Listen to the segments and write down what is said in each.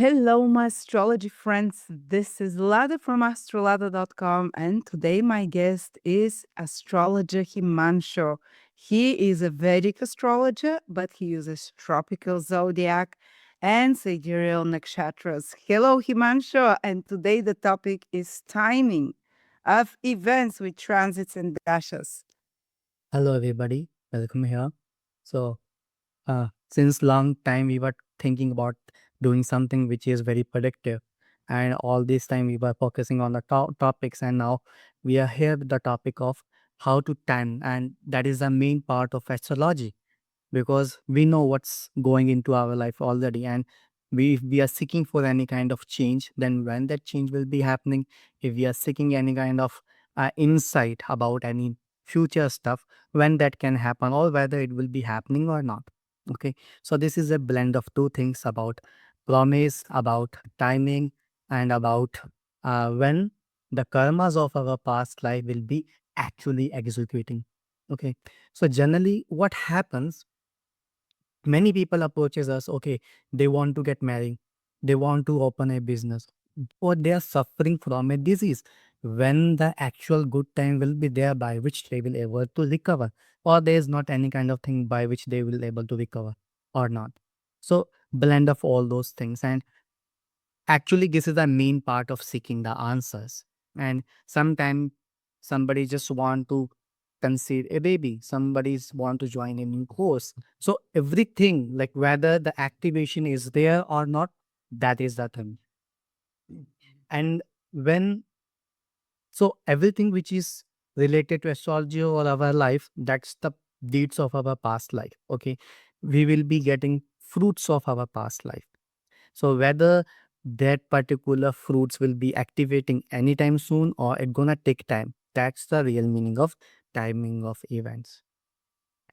Hello, my astrology friends. This is Lada from AstroLada.com, and today my guest is astrologer Himanshu. He is a Vedic astrologer, but he uses tropical zodiac and sidereal nakshatras. Hello, Himanshu, and today the topic is timing of events with transits and dashas. Hello everybody, welcome here. So, since long time we were thinking about doing something which is very predictive, and all this time we were focusing on the topics, and now we are here with the topic of how to time, and that is the main part of astrology because we know what's going into our life already, and we are seeking for any kind of change. Then when that change will be happening, if we are seeking any kind of insight about any future stuff, when that can happen or whether it will be happening or not. Okay, so this is a blend of two things: about promise, about timing, and about when the karmas of our past life will be actually executing. Okay, so generally what happens, many people approaches us. Okay, they want to get married, they want to open a business, or they are suffering from a disease. When the actual good time will be there by which they will able to recover, or there is not any kind of thing by which they will able to recover or not. So blend of all those things, and actually this is the main part of seeking the answers. And sometimes somebody just want to conceive a baby, somebody's want to join a new course. So everything, like whether the activation is there or not, that is the thing. And when, so everything which is related to astrology or our life, that's the deeds of our past life. Okay, we will be getting fruits of our past life. So whether that particular fruits will be activating anytime soon or it gonna take time, that's the real meaning of timing of events.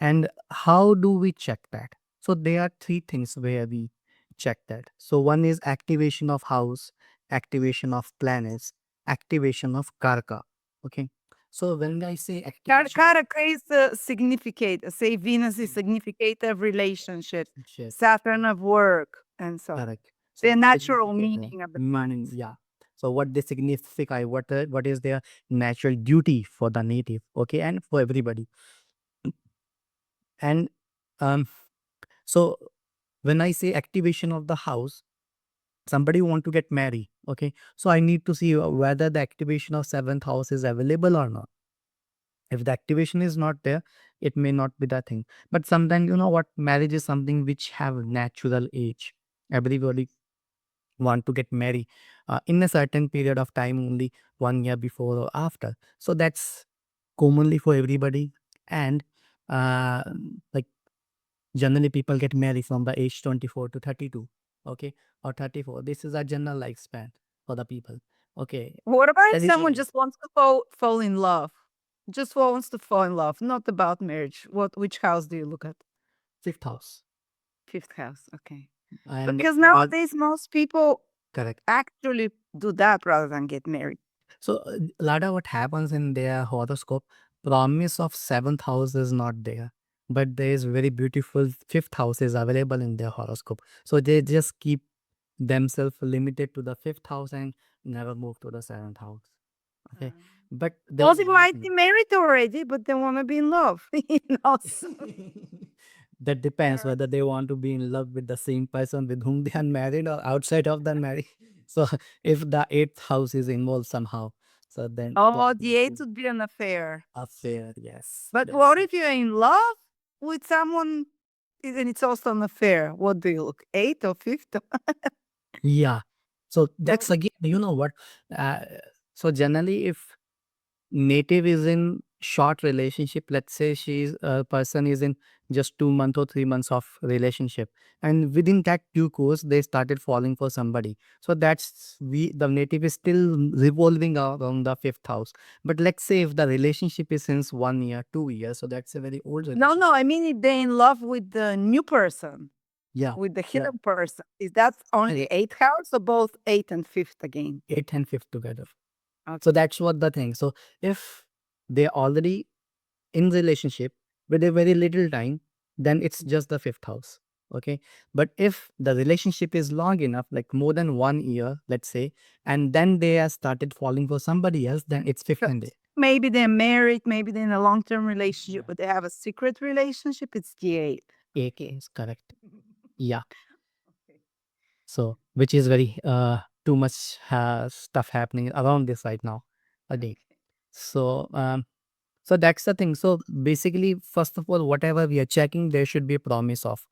And how do we check that? So there are three things where we check that. So one is activation of house, activation of planets, activation of karka. Okay. So when I say activation, Karaka is a significate, say Venus is significate of relationship, shit, Saturn of work, and so correct. So the what natural significant meaning of the meaning, yeah. So what they signify, what is their natural duty for the native, okay, and for everybody. And um, so when I say activation of the house, somebody want to get married, okay. So I need to see whether the activation of seventh house is available or not. If the activation is not there, it may not be the thing. But sometimes you know what, marriage is something which have natural age. Everybody want to get married in a certain period of time, only 1 year before or after. So that's commonly for everybody. And uh, like generally people get married from the age 24 to 32, okay, or 34. This is a general lifespan for the people. Okay, What about if that is someone just wants to fall in love? Just wants to fall in love, not about marriage. Which house do you look at? fifth house. Fifth house, okay. And Because nowadays most people correct. actually do that rather than get married. So, Lada, what happens in their horoscope, promise of seventh house is not there, but there is very beautiful fifth house is available in their horoscope. So they just keep themselves limited to the fifth house and never move to the seventh house. Okay, but there Well, was they one might be thing. married already, but they want to be in love. So, That depends yeah. whether they want to be in love with the same person with whom they are married or outside of the marriage. So if the eighth house is involved somehow, so then Oh, the probably eighth would be an affair. affair, yes. But That's what it. if you're in love with someone and it's also an affair? What do you look? Eighth or fifth? Yeah. So That that's again, you know what? Uh, so generally, if native is in short relationship, let's say she's a person is in just 2 months or 3 months of relationship, and within that due course they started falling for somebody. So that's we the native is still revolving around the fifth house. But let's say if the relationship is since 1 year, 2 years, so that's a very old no, relationship. I mean if they're in love with the new person, Yeah. with the Yeah. hidden person. Is that only eighth house or both eighth and fifth again? Eighth and fifth together. So Okay. that's what the thing. So if they're already in relationship with a very little time, then it's just the fifth house. Okay. But if the relationship is long enough, like more than 1 year, let's say, and then they have started falling for somebody else, then it's 15 days. Maybe they're married, maybe they're in a long-term relationship, but they have a secret relationship. It's the 8. AK is correct. Yeah. So, which is very too much stuff happening around this right now a day. So, so that's the thing. So basically, first of all, whatever we are checking, there should be a promise of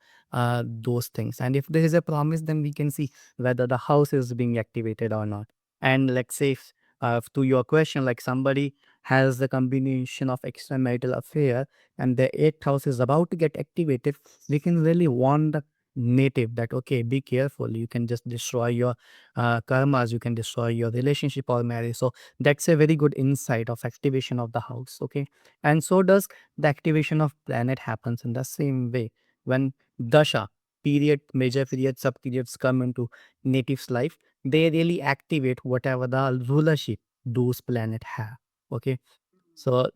those things. And if there is a promise, then we can see whether the house is being activated or not. And let's say, to your question, like somebody has the combination of extramarital affair and the eighth house is about to get activated, we can really warn the native that, okay, be careful. You can just destroy your karmas, you can destroy your relationship or marriage. So that's a very good insight of activation of the house. Okay. And so does the activation of planet happens in the same way. When Dasha, period, major period, sub periods come into native's life, they really activate whatever the rulership those planet have. Okay. So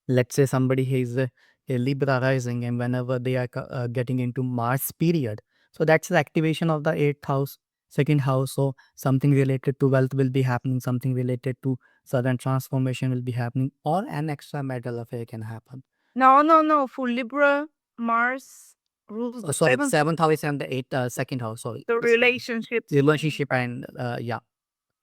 let's say somebody has a Libra rising, and whenever they are getting into Mars period, so that's the activation of the eighth house, second house. So something related to wealth will be happening, something related to sudden transformation will be happening, or an extra metal affair can happen. No. For Libra, Mars rules the Sorry, seventh, seventh house and the eighth, second house. Sorry, the relationships. relationship and yeah.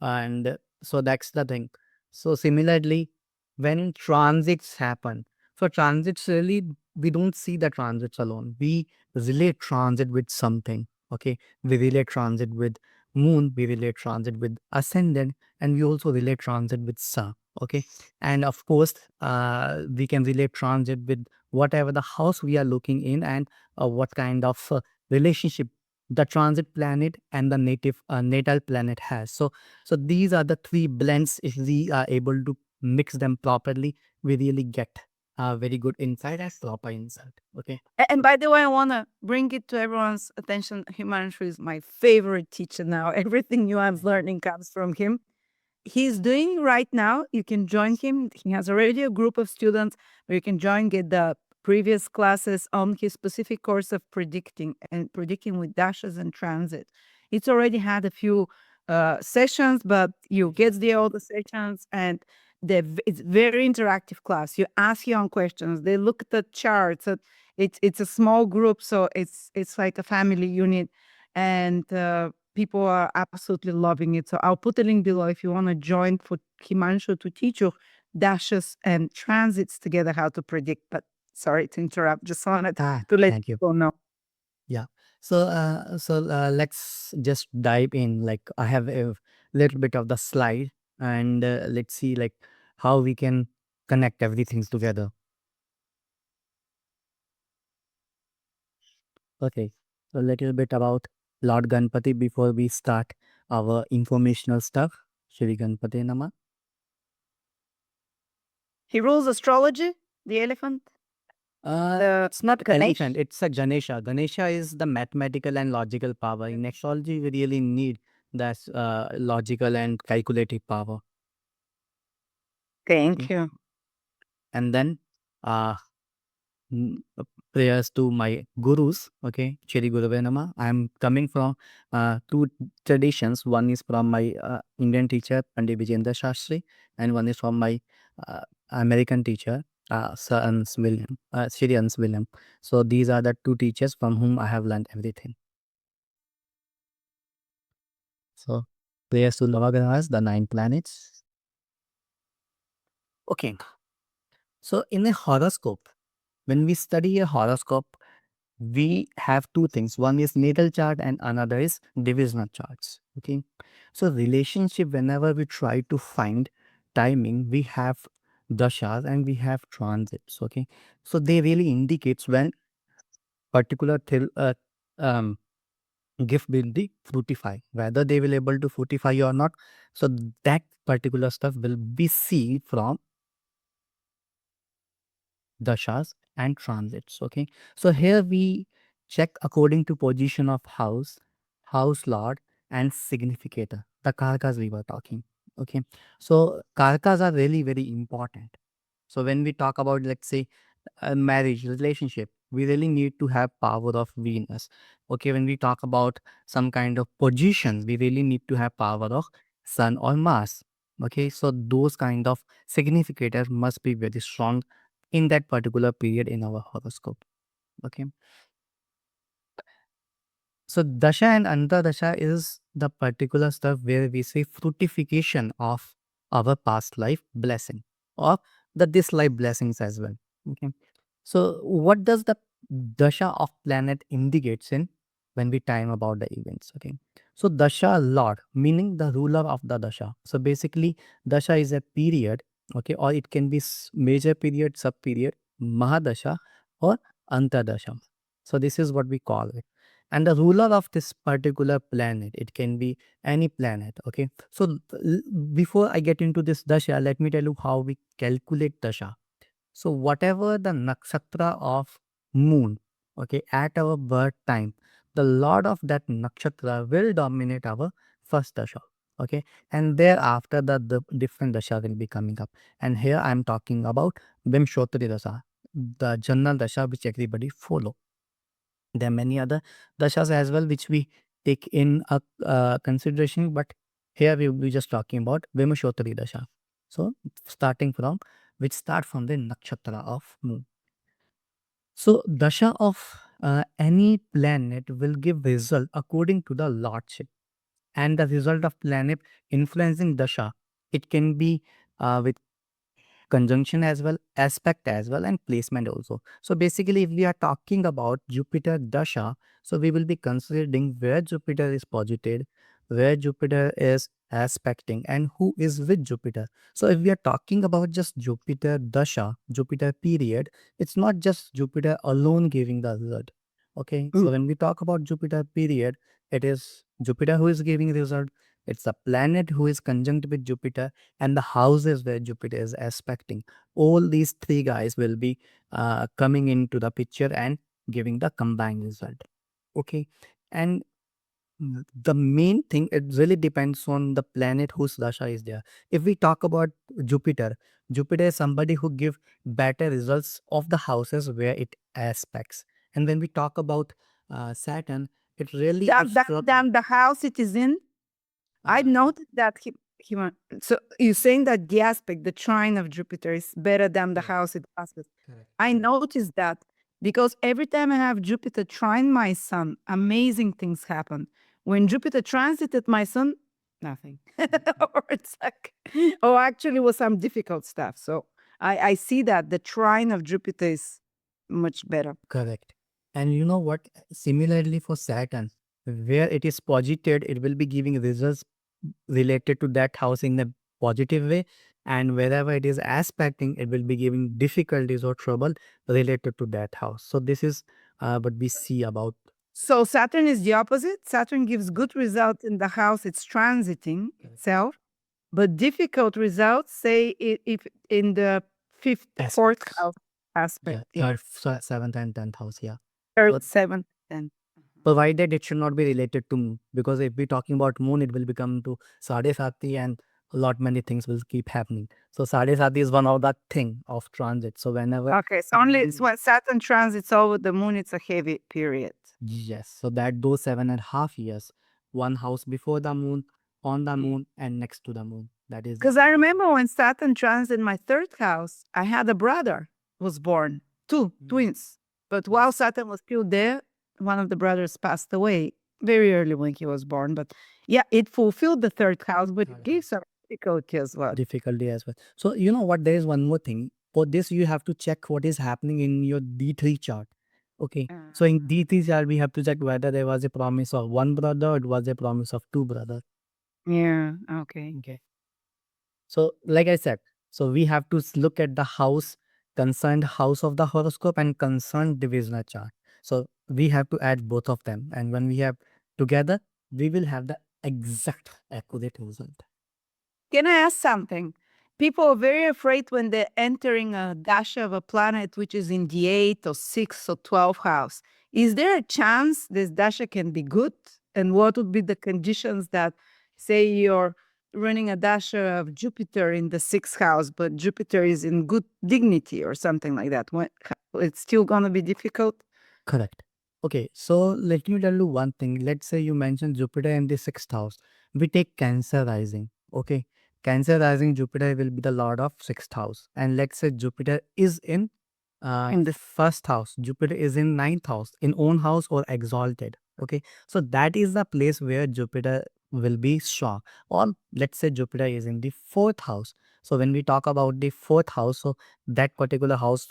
And so that's the thing. So similarly, when transits happen, so transits really, we don't see the transits alone, we relate transit with something. Okay, we relate transit with moon, we relate transit with ascendant, and we also relate transit with sun. Okay, and of course we can relate transit with whatever the house we are looking in, and what kind of relationship the transit planet and the natal planet has. So these are the three blends. If we are able to mix them properly, we really get a very good insight and proper insight. Okay. And by the way, I want to bring it to everyone's attention. Himanshu is my favorite teacher now. Everything new I'm learning comes from him. He's doing right now. You can join him. He has already a group of students where you can join, get the previous classes on his specific course of predicting with dashes and transit. It's already had a few sessions, but you get the all the sessions, and it's very interactive class. You ask your own questions. They look at the charts. It's a small group, so it's like a family unit, and people are absolutely loving it. So I'll put a link below if you want to join for Himanshu to teach you dashes and transits together, how to predict. But sorry to interrupt. Just wanted to let Thank you. people know. Yeah. So let's just dive in. Like I have a little bit of the slide, and let's see like how we can connect everything together. Okay. So a little bit about Lord Ganpati before we start our informational stuff. Shri Ganpati Nama. He rules astrology, the elephant. It's not Ganesh? elephant, it's a Ganesha. Ganesha is the mathematical and logical power. In astrology, we really need that logical and calculative power. Thank Okay. you. And then uh, prayers to my gurus. Okay, Shri Guruve Nama. I am coming from two traditions. One is from my Indian teacher, Pandit Vijendra Shastri, and one is from my uh, American teacher, Sir Ernst William, Shri Ernst William. So these are the two teachers from whom I have learned everything. So prayers to Navagrahas, the 9 planets. Okay, so in a horoscope, when we study a horoscope, we have two things. One is natal chart and another is divisional charts. Okay. So relationship, whenever we try to find timing, we have dashas and we have transits. Okay. So they really indicates when particular um, gift will be fruitify, whether they will able to fruitify or not. So that particular stuff will be seen from dashas and transits. Okay, so here we check according to position of house lord, and significator, the karkas we were talking. Okay, so karkas are really very important. So when we talk about, let's say, a marriage relationship, we really need to have power of Venus. Okay, when we talk about some kind of position, we really need to have power of Sun or Mars. Okay, so those kind of significators must be very strong in that particular period in our horoscope. Okay, so Dasha and Antardasha is the particular stuff where we say fruitification of our past life blessing or the this life blessings as well. Okay. So what does the Dasha of planet indicates in when we time about the events? Okay. So Dasha Lord, meaning the ruler of the Dasha. So basically Dasha is a period, okay, or it can be major period, sub period, Mahadasha or Antardasha. So this is what we call it, and the ruler of this particular planet, it can be any planet. Okay, so before I get into this Dasha, let me tell you how we calculate Dasha. So whatever the nakshatra of moon, okay, at our birth time, the lord of that nakshatra will dominate our first Dasha. Okay, and thereafter the different Dasha will be coming up, and here I am talking about Vimshotri Dasha, the general Dasha which everybody follow. There are many other dashas as well which we take in a consideration, but here we will be just talking about Vimashotari dasha. So starting from which start from the nakshatra of moon. So dasha of any planet will give result according to the lordship, and the result of planet influencing dasha. It can be with conjunction as well, aspect as well, and placement also. So basically, if we are talking about Jupiter Dasha, so we will be considering where Jupiter is posited, where Jupiter is aspecting, and who is with Jupiter. So if we are talking about just Jupiter Dasha, Jupiter period, it's not just Jupiter alone giving the result. Okay, so when we talk about Jupiter period, it is Jupiter who is giving result. It's a planet who is conjunct with Jupiter and the houses where Jupiter is aspecting. All these three guys will be coming into the picture and giving the combined result. Okay. And the main thing, it really depends on the planet whose Dasha is there. If we talk about Jupiter, Jupiter is somebody who give better results of the houses where it aspects. And when we talk about Saturn, it really Than the house it is in. I noted that so you're saying that the aspect, the trine of Jupiter is better than the house it passes. Correct. I noticed that because every time I have Jupiter trine my sun, amazing things happen. When Jupiter transited my sun, nothing. Or it's like, oh, actually was some difficult stuff. So I see that the trine of Jupiter is much better. Correct. And you know what? Similarly for Saturn, where it is posited, it will be giving results related to that house in a positive way. And wherever it is aspecting, it will be giving difficulties or trouble related to that house. So this is what we see about. So Saturn is the opposite. Saturn gives good results in the house it's transiting itself, but difficult results, say if in the fifth, fourth Aspects. house Yeah, aspect, third, seventh, and 10th house. Yeah. third, So seventh, and provided it should not be related to moon, because if we're talking about moon, it will become to Sade Sati and a lot many things will keep happening. So Sade Sati is one of that thing of transit. So whenever okay. So only it's when Saturn transits over the moon, it's a heavy period. yes, so that those 7.5 years, one house before the moon, on the moon, and next to the moon. That is Because I remember when Saturn transited my third house, I had a brother was born, two twins. But while Saturn was still there, one of the brothers passed away very early when he was born. But yeah, it fulfilled the third house, but it gave some difficulty as well. difficulty as well. So you know what? There is one more thing. For this, you have to check what is happening in your D3 chart. Okay. So in D3 chart, we have to check whether there was a promise of one brother or it was a promise of two brothers. Yeah, okay. Okay. So like I said, so we have to look at the house, concerned house of the horoscope and concerned divisional chart. So we have to add both of them. And when we have together, we will have the exact accurate result. Can I ask something? People are very afraid when they're entering a dasha of a planet which is in the 8th or 6th or 12th house. Is there a chance this dasha can be good? And what would be the conditions that, say, you're running a dasha of Jupiter in the 6th house, but Jupiter is in good dignity or something like that? It's still gonna be difficult. Correct. Okay, so let me tell you one thing. Let's say you mentioned Jupiter in the sixth house. We take Cancer rising. Okay, Cancer rising Jupiter will be the lord of sixth house. And let's say Jupiter is in In the first house. Jupiter is in ninth house, in own house or exalted. Okay, so that is the place where Jupiter will be strong. Or let's say Jupiter is in the fourth house. So when we talk about the fourth house, so that particular house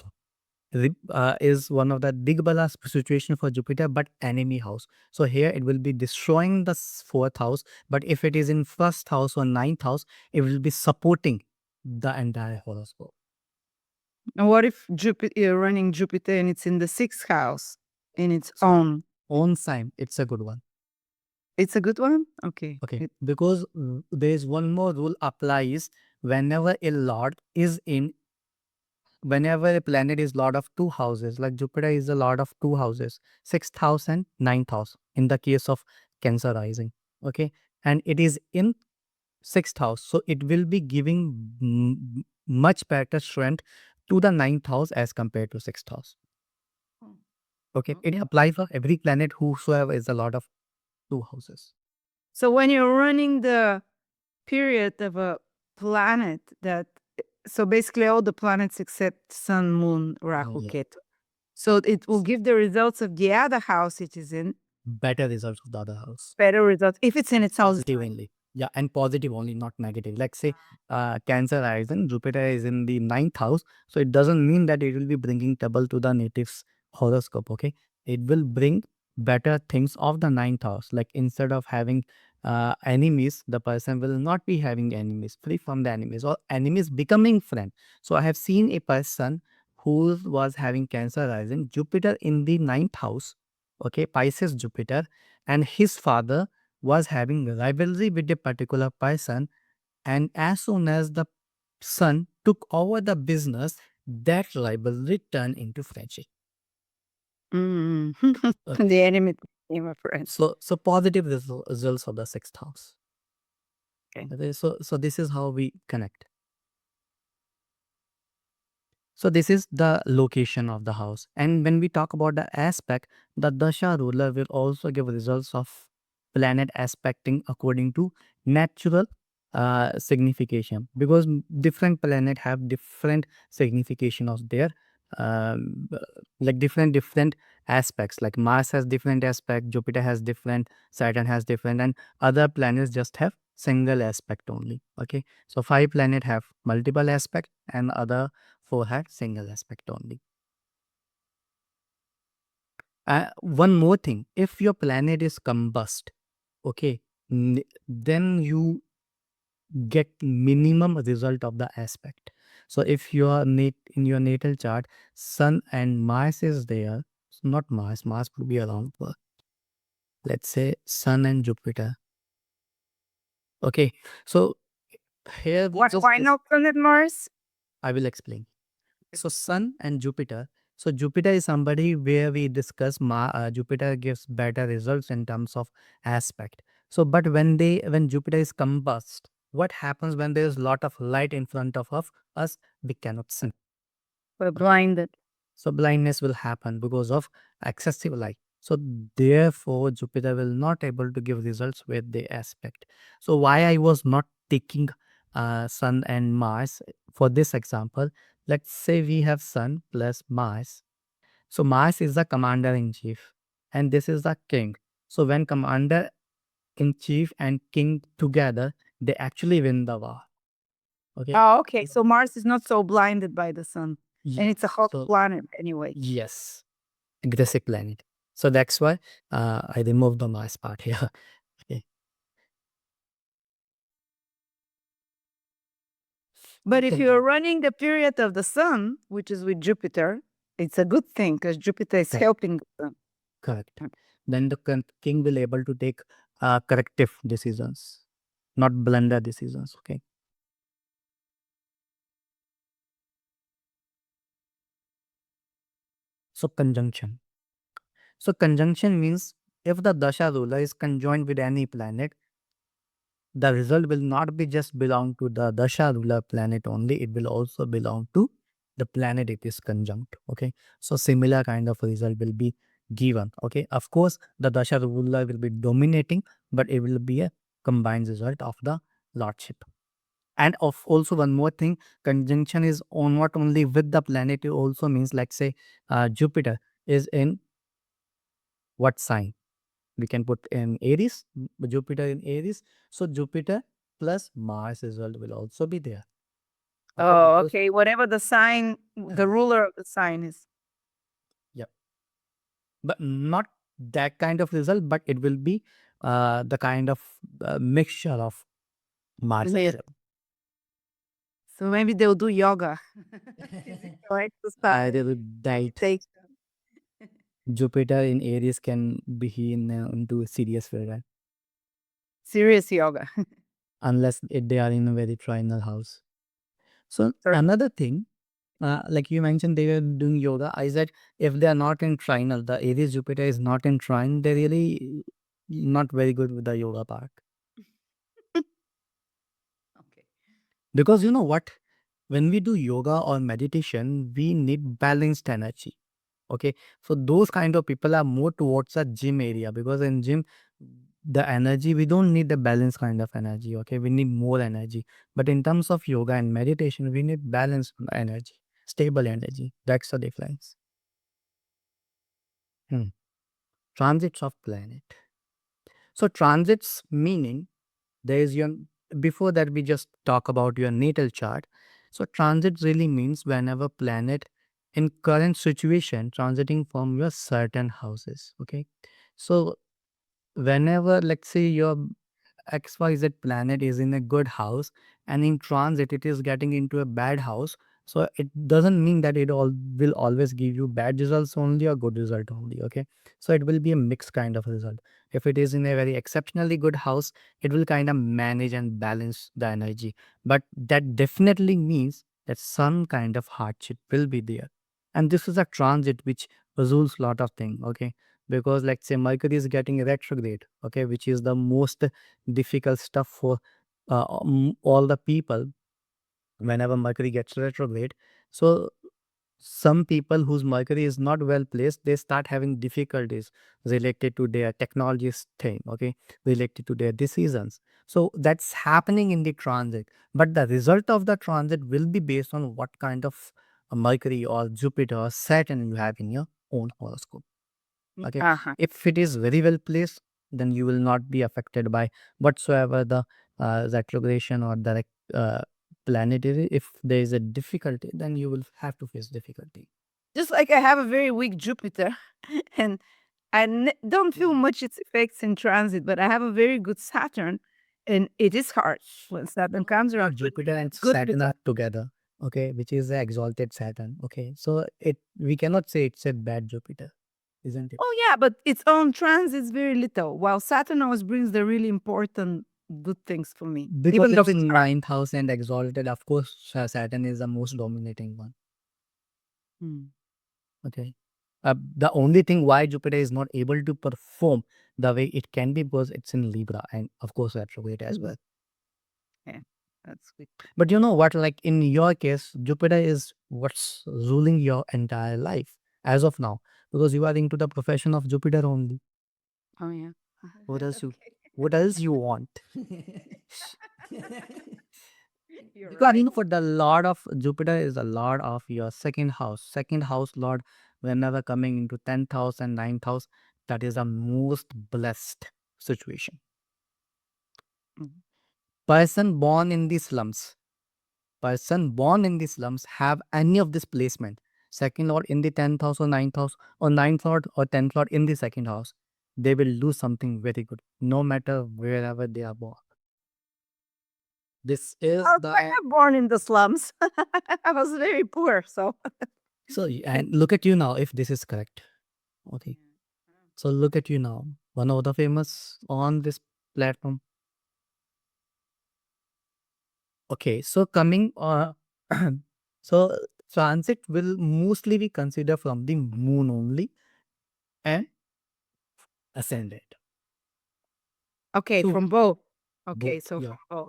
is one of the Digbala situation for Jupiter, but enemy house. So here it will be destroying the fourth house, but if it is in first house or ninth house, it will be supporting the entire horoscope. and what if Jupiter you're running Jupiter and it's in the sixth house in its So own? own sign, it's a good one. It's a good one. Okay. Okay, because there is one more rule applies whenever a lord is in whenever a planet is lord of two houses, like Jupiter is the lord of two houses, sixth house and ninth house, in the case of Cancer rising. Okay, and it is in sixth house, so it will be giving much better strength to the ninth house as compared to sixth house. Okay, it applies for every planet whosoever is the lord of two houses. So when you're running the period of a planet that, so basically all the planets except Sun, Moon, Rahu, Yeah. Ketu. So it will give the results of the other house it is in, Better results of the other house. better results if it's in its house. Positive only. Yeah, and positive only, not negative. Like say, Cancer rising, Jupiter is in the ninth house, so it doesn't mean that it will be bringing trouble to the native's horoscope. Okay, it will bring better things of the ninth house. Like instead of having enemies, the person will not be having enemies, free from the enemies, or enemies becoming friend. So I have seen a person who was having Cancer rising, Jupiter in the ninth house. Okay, Pisces Jupiter, and his father was having rivalry with a particular person, and as soon as the son took over the business, that rivalry turned into friendship. Mm. Okay. The enemy became a friend. So positive results of the sixth house. Okay. Okay, so this is how we connect. So this is the location of the house. And when we talk about the aspect, the Dasha ruler will also give results of planet aspecting according to natural signification, because different planet have different signification of their um, uh, like different aspects. Like Mars has different aspect, Jupiter has different, Saturn has different, and other planets just have single aspect only. Okay, so 5 planet have multiple aspect and other 4 had single aspect only. One more thing, if your planet is combust, okay, then you get minimum result of the aspect. So if your in your natal chart, Sun and Mars is there, not Mars, Mars would be around for, let's say, Sun and Jupiter. Okay, so here we What just final planet Mars? I will explain. So Sun and Jupiter. So Jupiter is somebody where we discuss Jupiter gives better results in terms of aspect. So but when Jupiter is combust, what happens when there is lot of light in front of us? We cannot see. We're blinded. So blindness will happen because of excessive light. So therefore Jupiter will not able to give results with the aspect. So why I was not taking Sun and Mars for this example, let's say we have Sun plus Mars. So Mars is the commander in chief and this is the king. So when commander in chief and king together, they actually win the war. Okay. Oh, okay. So Mars is not so blinded by the sun. And it's a hot So planet anyway. yes, aggressive planet. So that's why I removed the Mars part here. Okay. But if you're running the period of the sun, which is with Jupiter, it's a good thing because Jupiter is Correct. helping the sun. Correct. Then the king will able to take corrective decisions, not blunder decisions. Okay. So conjunction. So conjunction means if the dasha ruler is conjoined with any planet, the result will not be just belong to the dasha ruler planet only. It will also belong to the planet it is conjunct. Okay, so similar kind of result will be given. Okay, of course the dasha ruler will be dominating, but it will be a combined result of the lordship. And of also one more thing, conjunction is on not only with the planet, it also means like say Jupiter is in what sign? We can put in Aries, Jupiter in Aries. So Jupiter plus Mars result will also be there. Okay, Oh, because okay. Whatever the sign, the ruler of the sign is. yeah, but not that kind of result, but it will be the kind of mixture of Mars and Yeah. Jupiter. So maybe they'll do yoga, physical I exercise, will diet. meditation, Jupiter in Aries can be into a serious way, serious yoga. unless they are in a very trinal house. So Sorry. another thing, like you mentioned, they were doing yoga. I said if they are not in trinal, the Aries Jupiter is not in trine, they really not very good with the yoga part. Okay. Because you know what, when we do yoga or meditation, we need balanced energy. Okay, so those kind of people are more towards a gym area, because in gym the energy, we don't need the balanced kind of energy. Okay, we need more energy. But in terms of yoga and meditation, we need balanced energy, stable energy. That's the difference. Hmm. Transits of planet. So transits meaning there is your, before that we just talk about your natal chart. So transit really means whenever planet in current situation transiting from your certain houses. Okay, so whenever let's say your XYZ planet is in a good house and in transit it is getting into a bad house. So it doesn't mean that it all will always give you bad results only or good result only. Okay. So it will be a mixed kind of result. If it is in a very exceptionally good house, it will kind of manage and balance the energy. But that definitely means that some kind of hardship will be there. And this is a transit which rules lot of things. Okay, because let's say Mercury is getting retrograde, okay, which is the most difficult stuff for all the people whenever Mercury gets retrograde. So some people whose Mercury is not well placed, they start having difficulties related to their technologies thing, okay, related to their decisions. So that's happening in the transit, but the result of the transit will be based on what kind of Mercury or Jupiter or Saturn you have in your own horoscope. Okay, Uh-huh. if it is very well placed, then you will not be affected by whatsoever the retrogression or direct planetary. If there is a difficulty, then you will have to face difficulty. Just like I have a very weak Jupiter, and don't feel much its effects in transit, but I have a very good Saturn, and it is hard when Saturn comes Your around. But Jupiter and good Saturn result. are together, okay, which is the exalted Saturn. Okay, so it, we cannot say it's a bad Jupiter, isn't it? Oh yeah, but its own transits very little, while Saturn always brings the really important good things for me, Because even though it's it's in hard. ninth house and exalted, of course, Saturn is the most dominating one. Mm. Okay. The only thing why Jupiter is not able to perform the way it can be because it's in Libra and of course retrograde as well. Yeah, that's good. But you know what? Like in your case, Jupiter is what's ruling your entire life as of now, because you are into the profession of Jupiter only. Oh yeah. What else you? Okay. What else you want? You're Because you right. know, for the Lord of Jupiter is the Lord of your second house. Second house Lord, whenever coming into 10th house and ninth house, that is the most blessed situation. Mhm. Person born in the slums, person born in the slums have any of this placement. Second Lord in the 10th house or ninth house, or ninth Lord or 10th Lord in the second house, they will do something very good, no matter wherever they are born. This I is was kind the of born in the slums. I was very poor, so. so and look at you now if this is correct. Okay. So look at you now, one of the famous on this platform. Okay, so coming so transit will mostly be considered from the moon only and ascendant. Okay, So from both. both, Okay, so yeah, from both.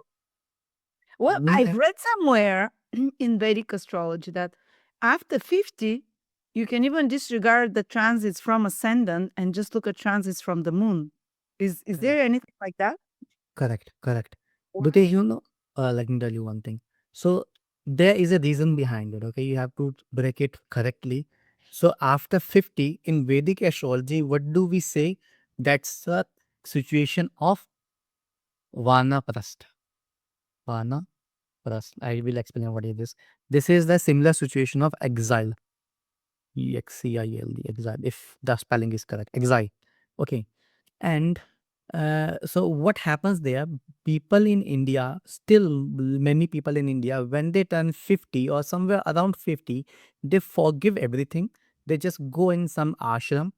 Well, moon I've and read somewhere in Vedic astrology that After 50, you can even disregard the transits from ascendant and just look at transits from the moon. Is Correct. there anything like that? Correct. Because Why? let me tell you one thing. So there is a reason behind it. Okay, you have to break it correctly. So after 50 in Vedic astrology, what do we say? That's a situation of Vana Prastha. Vana Prastha. I will explain what it is. This is the similar situation of exile. EXCILD, exile, if the spelling is correct. Exile. Okay. And so what happens there, people in India, still many people in India, when they turn 50 or somewhere around 50, they forgive everything. They just go in some ashram,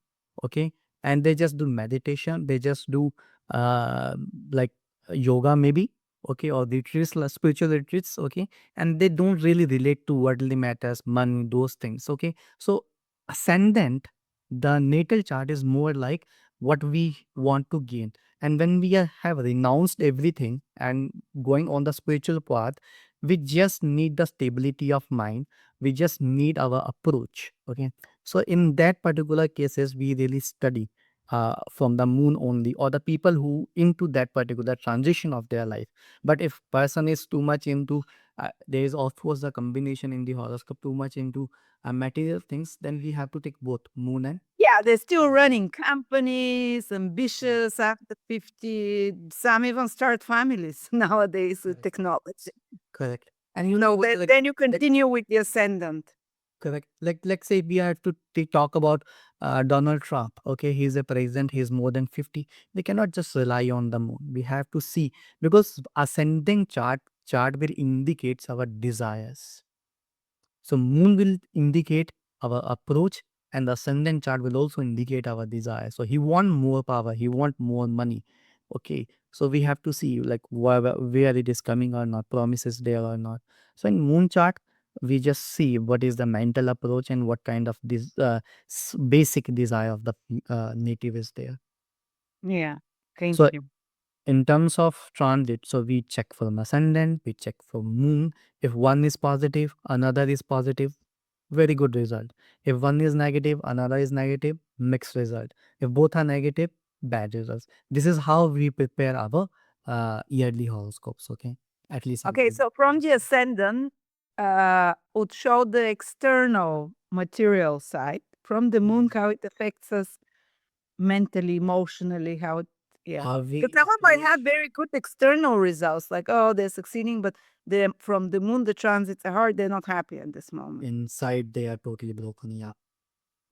okay, and they just do meditation. They just do uh, like yoga maybe, okay, or retreats, like spiritual retreats, okay, and they don't really relate to worldly matters, money, those things, okay. So ascendant, the natal chart is more like what we want to gain. And when we have renounced everything and going on the spiritual path, we just need the stability of mind. We just need our approach. Okay. So in that particular cases, we really study from the moon only, or the people who into that particular transition of their life. But if person is too much into there is of course a combination in the horoscope, too much into material things, then we have to take both moon and Yeah, they're still running companies, ambitious after 50. Some even start families nowadays with correct. technology. Correct. And you So know, like, then you like continue with the ascendant. correct. Like, let's say we have to talk about Donald Trump. Okay, he's a president. He's more than 50. We cannot just rely on the moon. We have to see, because ascending chart will indicates our desires. So moon will indicate our approach, and the ascendant chart will also indicate our desire. So he want more power, he want more money. Okay, so we have to see like where it is coming or not, promises there or not. So in moon chart, we just see what is the mental approach and what kind of this basic desire of the native is there. Yeah. So Continue. in terms of transit, so we check from ascendant, we check for moon. If one is positive, another is positive, very good result. If one is negative, another is negative, mixed result. If both are negative, bad results. This is how we prepare our yearly horoscopes, okay? At least in Okay, so from the ascendant, would show the external material side. From the moon, Mhm. how it affects us mentally, emotionally, how it, yeah. How Because we someone might have approach very good external results, like, oh, they're succeeding, but from the moon, the transits are hard, they're not happy at this moment. inside, they are totally broken, yeah.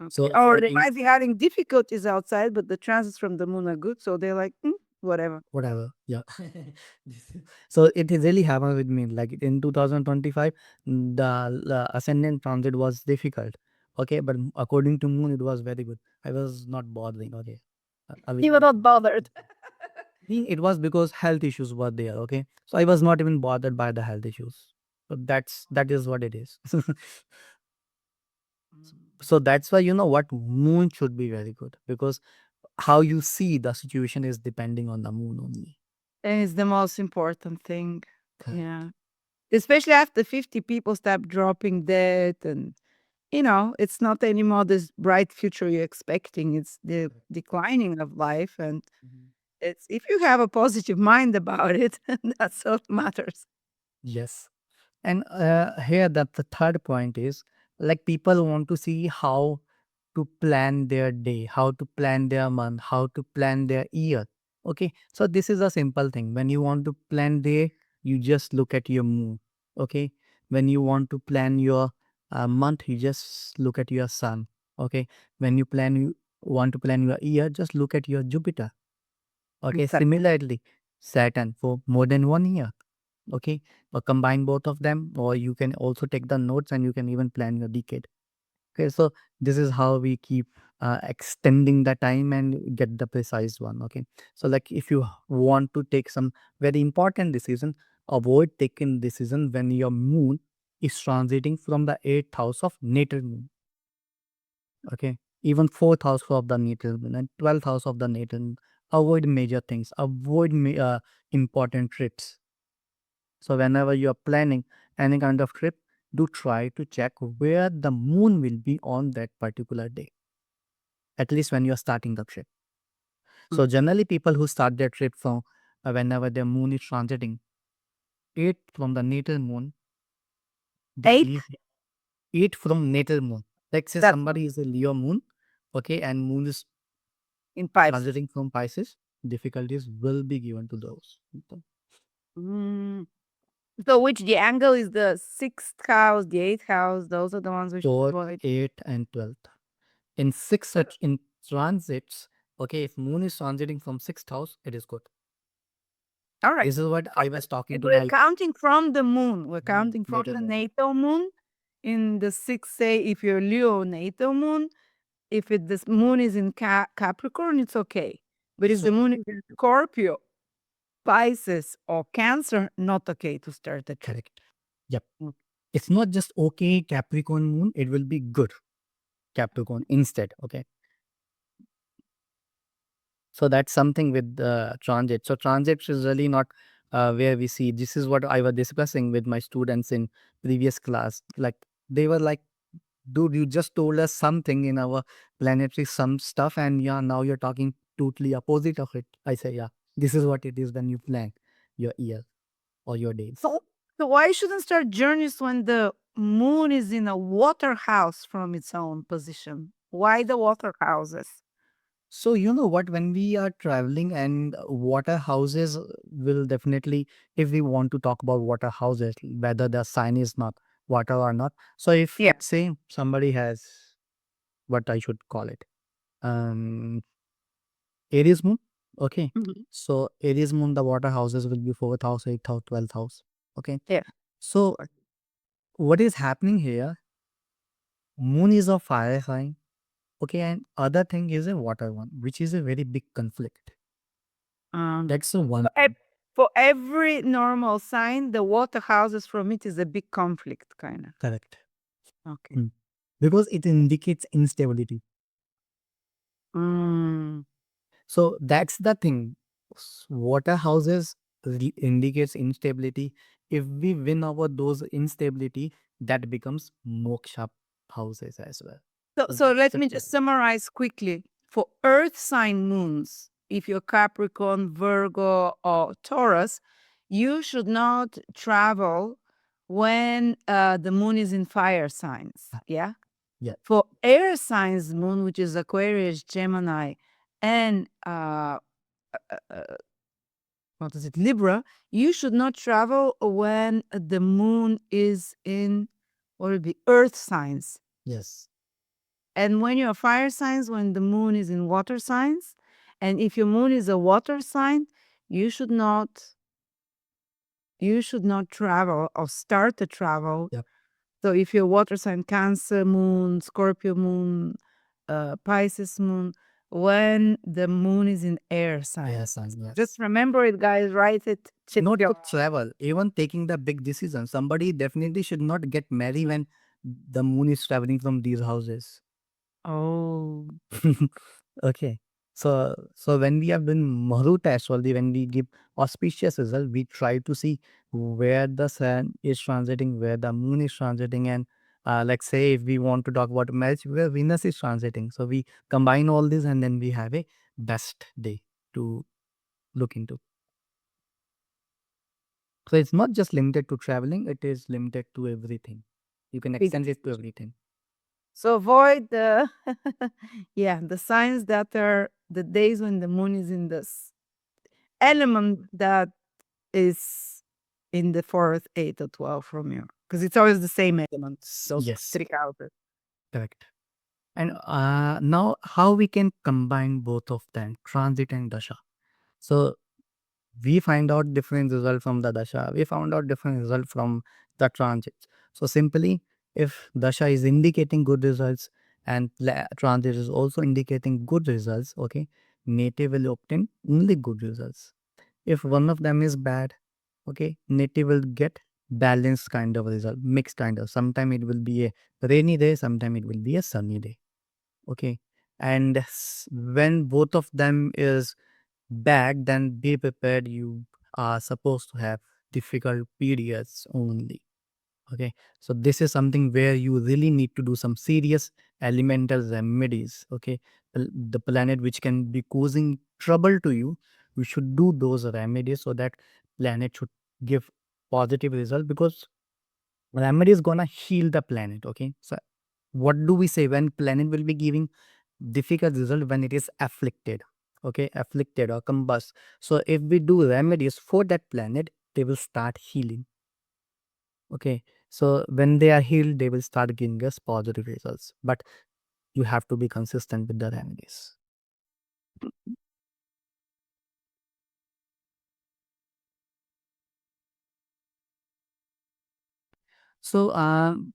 Okay. So Or for they in might be having difficulties outside, but the transits from the moon are good, so they're like, whatever. whatever, yeah. So it is really happened with me. Like in 2025, the ascendant transit was difficult. Okay, but according to moon, it was very good. I was not bothering. Okay, I will You were be not bothered. it was because health issues were there. Okay, so I was not even bothered by the health issues. So that is what it is. So that's why what moon should be very good, because how you see the situation is depending on the moon only. And it's the most important thing. Correct. Yeah. Especially after 50, people start dropping dead and it's not anymore this bright future you're expecting. It's the Correct. declining of life. And Mhm. it's if you have a positive mind about it, that's what matters. Yes. And here that the third point is, like, people want to see how to plan their day, how to plan their month, how to plan their year. Okay. So this is a simple thing. When you want to plan day, you just look at your moon. Okay. When you want to plan your month, you just look at your sun. Okay. When you want to plan your year, just look at your Jupiter. Okay. Exactly. Similarly, Saturn for more than 1 year. Okay, or combine both of them, or you can also take the notes and you can even plan your decade. Okay, so this is how we keep extending the time and get the precise one. Okay, so like if you want to take some very important decision, avoid taking decision when your moon is transiting from the 8th house of natal moon. Okay, even 4th house of the natal moon and 12th house of the natal moon. Avoid major things, avoid important trips. So whenever you are planning any kind of trip, do try to check where the moon will be on that particular day, at least when you're starting the trip. So generally people who start their trip from whenever their moon is transiting 8 from the natal moon, they Eight? leave 8 from natal moon. Like say That's somebody is a Leo moon, okay, and moon is in Pisces. transiting from Pisces, difficulties will be given to those people. Mm. So which the angle is the sixth house, the eighth house, those are the ones we should 4, avoid. 8, and 12th. In 6 such in transits, okay, if moon is transiting from 6th house, it is good. All right. This is what I was talking to We're my counting from the moon. We're counting from natal the moon. natal moon. In the sixth, say if you're Leo natal moon, if this moon is in Capricorn, it's okay. But if So the moon is in Scorpio, Pisces, or Cancer, not okay to start the trip. correct. Yep. Mm. It's not just okay Capricorn moon, it will be good Capricorn instead. Okay. So that's something with the transit. So transits is really not where we see. This is what I was discussing with my students in previous class. Like they were like, dude, you just told us something in our planetary some stuff, and yeah, now you're talking totally opposite of it. I say, yeah, this is what it is when you plan your year or your days. So why shouldn't start journeys when the moon is in a water house from its own position? Why the water houses? So you know what, when we are traveling and water houses will definitely, if we want to talk about water houses, whether the sign is not water or not. So if Yeah. let's say somebody has what I should call it, um, Aries moon. Okay. Mhm. So Aries moon, the water houses will be 4th house, 8th house, 12th house. Okay. Yeah. So what is happening here? Moon is a fire sign. Okay. And other thing is a water one, which is a very big conflict. Um, That's the one. for every normal sign, the water houses from it is a big conflict, kind of. Correct. Okay. Mm. Because it indicates instability. Mm. So that's the thing. Water houses indicates instability. If we win over those instability, that becomes moksha houses as well. So let So me just summarize quickly. For Earth sign moons, if you're Capricorn, Virgo, or Taurus, you should not travel when the moon is in fire signs. Yeah. yeah, For air signs moon, which is Aquarius, Gemini, and what is it, Libra, you should not travel when the moon is in what would be earth signs. yes, And when you're fire signs, when the moon is in water signs, and if your moon is a water sign, you should not travel or start to travel. yep, So if you're water sign, Cancer moon, Scorpio moon, Pisces moon, when the moon is in air sign. yes, and yes. Just remember it, guys. Write it. Not to travel, even taking the big decision. Somebody definitely should not get married when the moon is traveling from these houses. Oh. Okay. So when we have done Maruta astrology, when we give auspicious result, we try to see where the sun is transiting, where the moon is transiting, and like say if we want to talk about marriage, where Venus is transiting. So we combine all this and then we have a best day to look into. So it's not just limited to traveling, it is limited to everything. You can extend it to everything. So avoid the the signs that are the days when the moon is in this element that is in the fourth, eighth, or 12 from you. Because it's always the same element. Those Yes, three houses. correct. And now how we can combine both of them, transit and dasha. So we find out different result from the dasha. We found out different result from the transits. So simply, if dasha is indicating good results and transit is also indicating good results, okay, native will obtain only good results. If one of them is bad, okay, native will get balanced kind of result, mixed kind of. Sometime it will be a rainy day, sometime it will be a sunny day. Okay. And when both of them is bad, then be prepared. You are supposed to have difficult periods only. Okay, so this is something where you really need to do some serious elemental remedies. Okay, the planet which can be causing trouble to you, you should do those remedies so that planet should give positive result, because remedy is gonna heal the planet. Okay, so what do we say when planet will be giving difficult result? When it is afflicted. Okay, afflicted or combust. So if we do remedies for that planet, they will start healing. Okay, so when they are healed, they will start giving us positive results. But you have to be consistent with the remedies. So,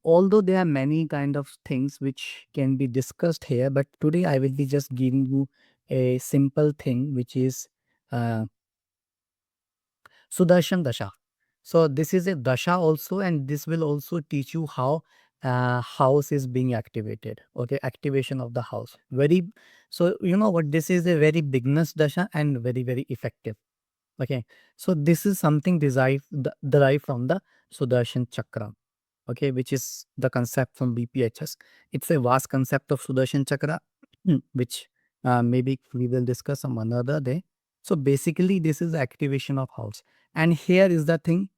although there are many kind of things which can be discussed here, but today I will be just giving you a simple thing, which is uh, Sudarshan Dasha. So this is a Dasha also, and this will also teach you how house is being activated. Okay, activation of the house. Very, so you know what, this is a very beginner's Dasha and very effective. Okay, so this is something derived from the Sudarshan Chakra. Okay, which is the concept from BPHS. It's a vast concept of Sudarshan Chakra, which maybe we will discuss some another day. So basically, this is the activation of house. And here is the thing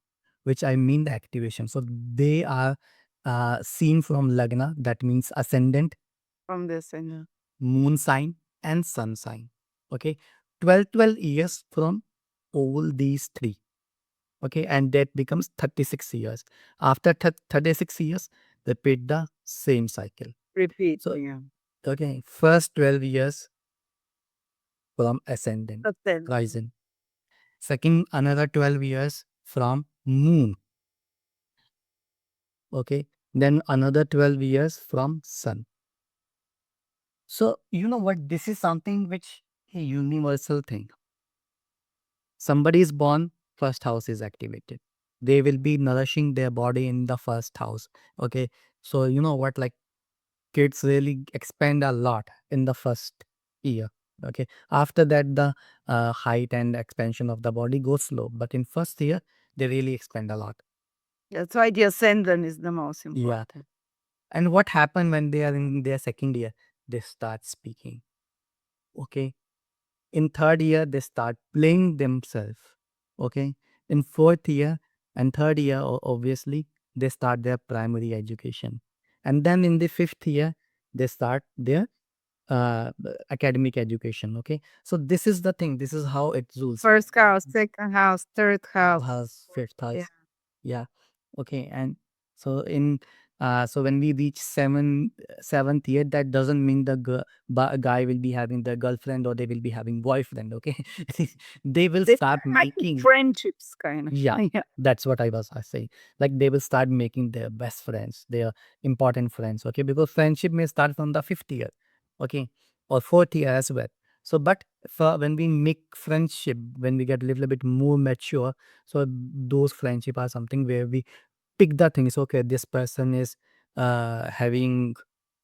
which I mean the activation. So they are seen from Lagna, that means ascendant, From this and moon sign, and sun sign. Okay, 12 years from all these three. Okay, and that becomes 36 years. After 36 years, repeat the same cycle. repeat. So, Yeah. okay, first 12 years from ascendant, But then rising. Second, another 12 years from moon. Okay, then another 12 years from sun. So, you know what? This is something which a universal thing. Somebody is born, first house is activated. They will be nourishing their body in the first house. Okay, so you know what? Like, kids really expand a lot in the first year. Okay, after that the height and expansion of the body goes slow, but in first year they really expand a lot. that's why the ascendant is the most Yeah. important. And what happened when they are in their second year? They start speaking. Okay, in third year they start playing themselves. Okay, in fourth year and third year, obviously they start their primary education, and then in the fifth year they start their academic education. Okay, so this is the thing, this is how it rules. First house, second house, third house. House, fifth Yeah. house. Yeah. Okay. And so in so when we reach seventh year, that doesn't mean the guy will be having the girlfriend or they will be having boyfriend. Okay, they will They start start making making. friendships kind of. Yeah, Yeah. that's what I was saying. Like, they will start making their best friends, their important friends. Okay, because friendship may start from the fifth year. Okay, or fourth year as well. So, but for when we make friendship, when we get a little bit more mature, so those friendship are something where we pick the things. Okay, this person is having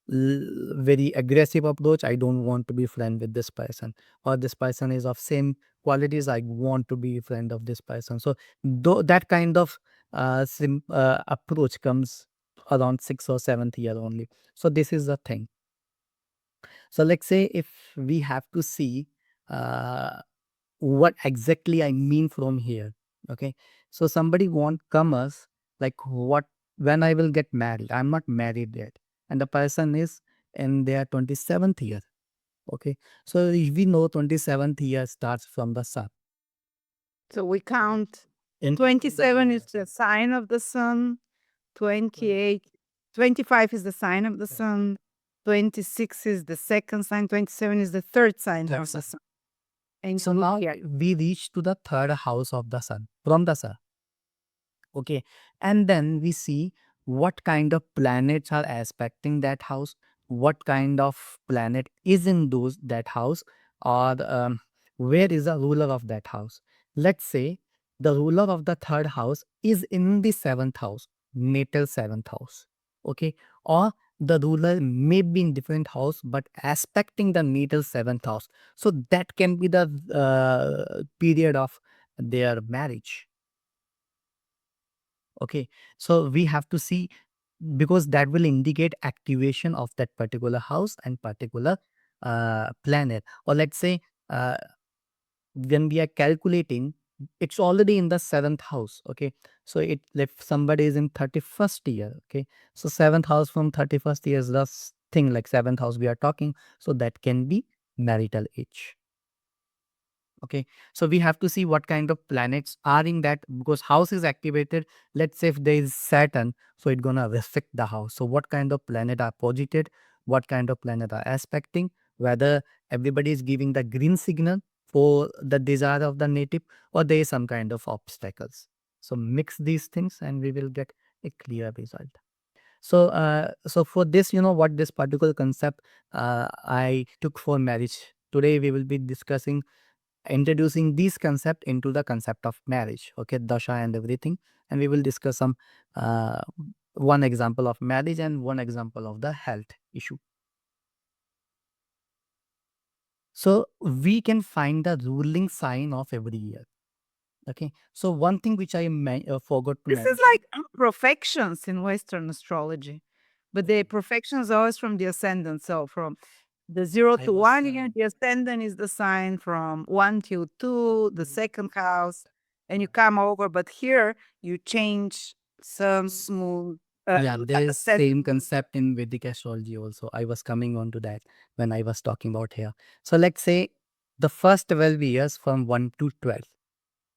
very aggressive approach. I don't want to be friend with this person, or this person is of same qualities. I want to be friend of this person. So though that kind of approach comes around sixth or seventh year only. So this is the thing. So let's say if we have to see uh, what exactly I mean from here. Okay. So somebody want commerce, like what, when I will get married. I'm not married yet. And the person is in their 27th year. Okay. So if we know 27th year starts from the sun. So we count In 27 is the sign of the sun, 28, 25 is the sign of the sun, 26 is the second sign, 27 is the third sign of the sun. And so now we reach to the third house of the sun from the sun. Okay. And then we see what kind of planets are aspecting that house, what kind of planet is in that house, or where is the ruler of that house. Let's say the ruler of the third house is in the seventh house, natal seventh house. Okay. Or the ruler may be in different house, but aspecting the natal seventh house. So that can be the period of their marriage. Okay, so we have to see, because that will indicate activation of that particular house and particular planet. Or let's say, uh, when we are calculating, it's already in the seventh house. Okay, so if somebody is in 31st year, okay, so seventh house from 31st year is the thing, like seventh house we are talking, so that can be marital age. Okay, so we have to see what kind of planets are in that, because house is activated. Let's say if there is Saturn, so it's gonna affect the house. So what kind of planet are posited, what kind of planet are aspecting, whether everybody is giving the green signal for the desire of the native, or there is some kind of obstacles. So mix these things and we will get a clear result. So for this, what this particular concept I took for marriage. Today we will be discussing, introducing this concept into the concept of marriage, okay, dasha and everything. And we will discuss some uh, one example of marriage and one example of the health issue. So we can find the ruling sign of every year. Okay, so one thing which I forgot to This is mention. like perfections in Western astrology, but the perfections are always from the ascendant. So from the zero I to was 1 year, the ascendant is the sign from 1 to 2, the second house, and you come over. But here you change some smooth Yeah, there is ascendant. same concept in Vedic astrology also. I was coming on to that when I was talking about here. So let's say the first 12 years from 1 to 12.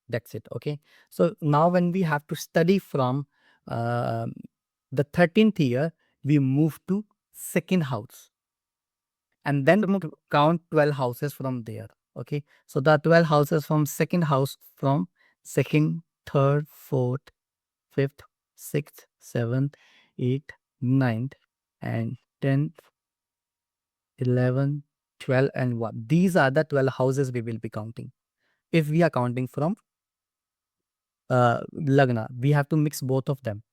That's it. Okay. So now when we have to study from um the 13th year, we move to second house and then count 12 houses from there. Okay. So the 12 houses from second house, from second, third, fourth, fifth, sixth, seventh, eighth, ninth, and 10th, 11, 12, and 1. These are the 12 houses we will be counting. If we are counting from Lagna, we have to mix both of them.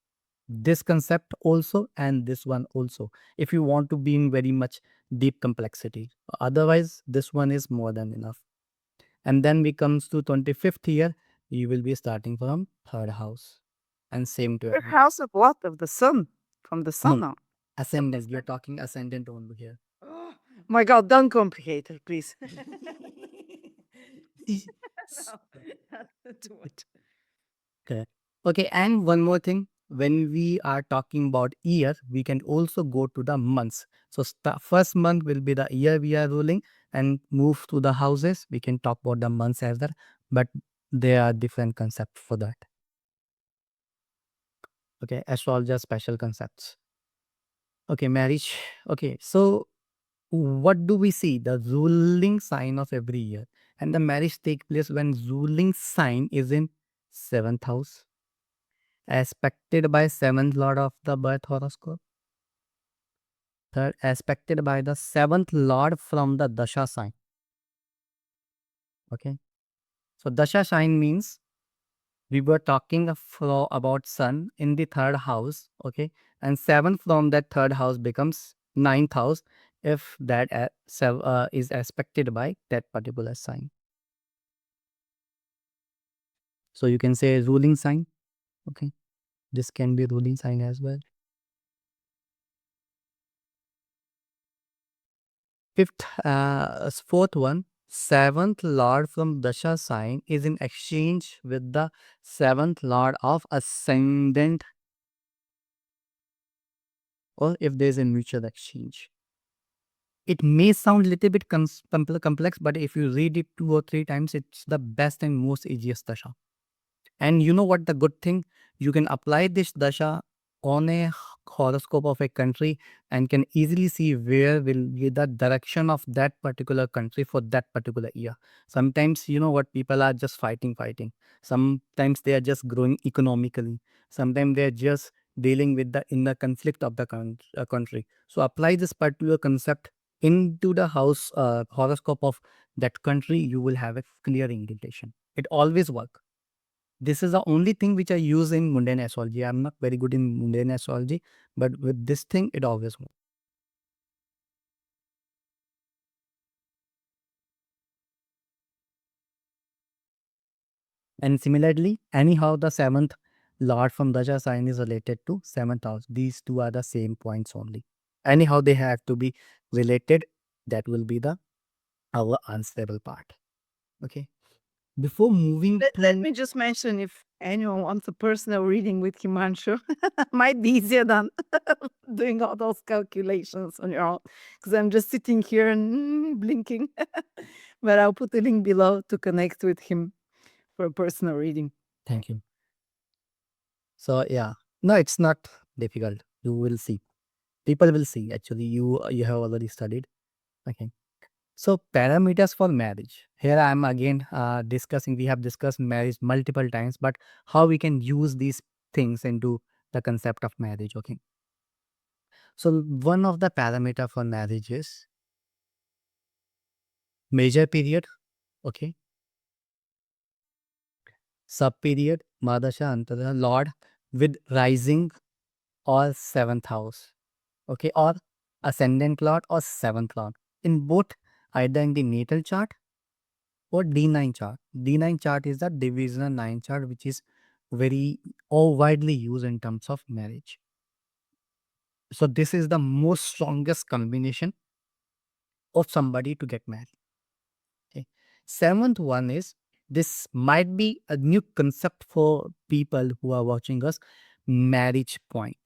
This concept also and this one also, if you want to be in very much deep complexity. Otherwise, this one is more than enough. And then we comes to 25th year, you will be starting from third house. And same to every House of what? Of the sun. From the sun no, now. ascendant. We are talking ascendant only here. My God, don't complicate it, please. Too much. Correct. Okay, and one more thing. When we are talking about year, we can also go to the months. So first month will be the year we are ruling, and move to the houses. We can talk about the months as well, but there are different concepts for that. Okay, astrologer special concepts. Okay, marriage. Okay, so what do we see? The ruling sign of every year, and the marriage take place when ruling sign is in seventh house, aspected by seventh lord of the birth horoscope. Third, aspected by the seventh lord from the Dasha sign. Okay. So Dasha sign means we were talking about sun in the third house. Okay. And seventh from that third house becomes ninth house if that is aspected by that particular sign. So you can say ruling sign. Okay. This can be ruling sign as well. Fourth one, seventh lord from Dasha sign is in exchange with the seventh lord of ascendant, or if there is a mutual exchange. It may sound a little bit complex, but if you read it 2 or 3 times, it's the best and most easiest Dasha. And you know what the good thing? You can apply this dasha on a horoscope of a country and can easily see where will be the direction of that particular country for that particular year. Sometimes you know what, people are just fighting. Sometimes they are just growing economically. Sometimes they are just dealing with the inner conflict of the country. So apply this particular concept into the house horoscope of that country. You will have a clear indication. It always works. This is the only thing which I use in mundane astrology. I'm not very good in mundane astrology, but with this thing, it always works. And similarly, anyhow, the seventh Lord from Dasha sign is related to seventh house. These two are the same points only. Anyhow, they have to be related. That will be the our answerable part. Okay. Before moving Let to me just mention, if anyone wants a personal reading with Himanshu, might be easier than doing all those calculations on your own. Because I'm just sitting here and blinking. But I'll put the link below to connect with him for a personal reading. thank you. So yeah, no, it's not difficult. You will see. People will see. Actually, you have already studied. Okay. So parameters for marriage. Here I am again discussing. We have discussed marriage multiple times, but how we can use these things into the concept of marriage. Okay. So one of the parameter for marriage is major period. Okay. Sub period. Madasha Antara Lord with rising or seventh house. Okay. Or ascendant lord or seventh lord. In both, either in the natal chart or D9 chart. D9 chart is the divisional 9 chart, which is very or widely used in terms of marriage. So this is the most strongest combination of somebody to get married. Okay. Seventh one is, this might be a new concept for people who are watching us, marriage point.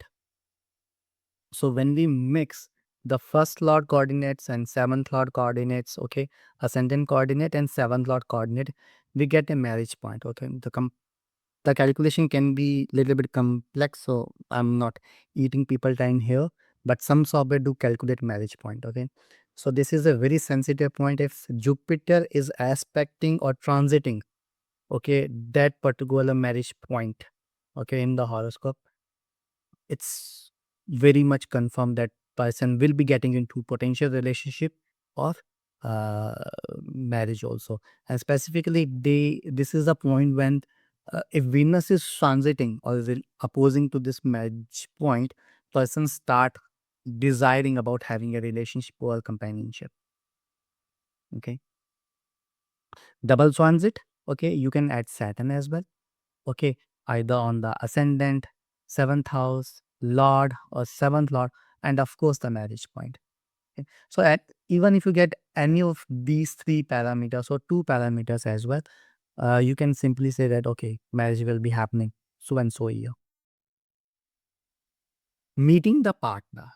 So when we mix the first lord coordinates and seventh lord coordinates, okay, ascendant coordinate and seventh lord coordinate, we get a marriage point. Okay. The calculation can be little bit complex, so I'm not eating people time here, but some software do calculate marriage point. Okay. So this is a very sensitive point. If Jupiter is aspecting or transiting, okay, that particular marriage point, okay, in the horoscope, it's very much confirmed that person will be getting into potential relationship or uh, marriage also. And specifically, this is the point when if Venus is transiting or is opposing to this marriage point, person start desiring about having a relationship or companionship. Okay. Double transit. Okay, you can add Saturn as well. Okay, either on the ascendant, seventh house, lord, or seventh lord, and of course the marriage point. Okay. So even if you get any of these three parameters or two parameters as well, you can simply say that okay, marriage will be happening so and so year. Meeting the partner.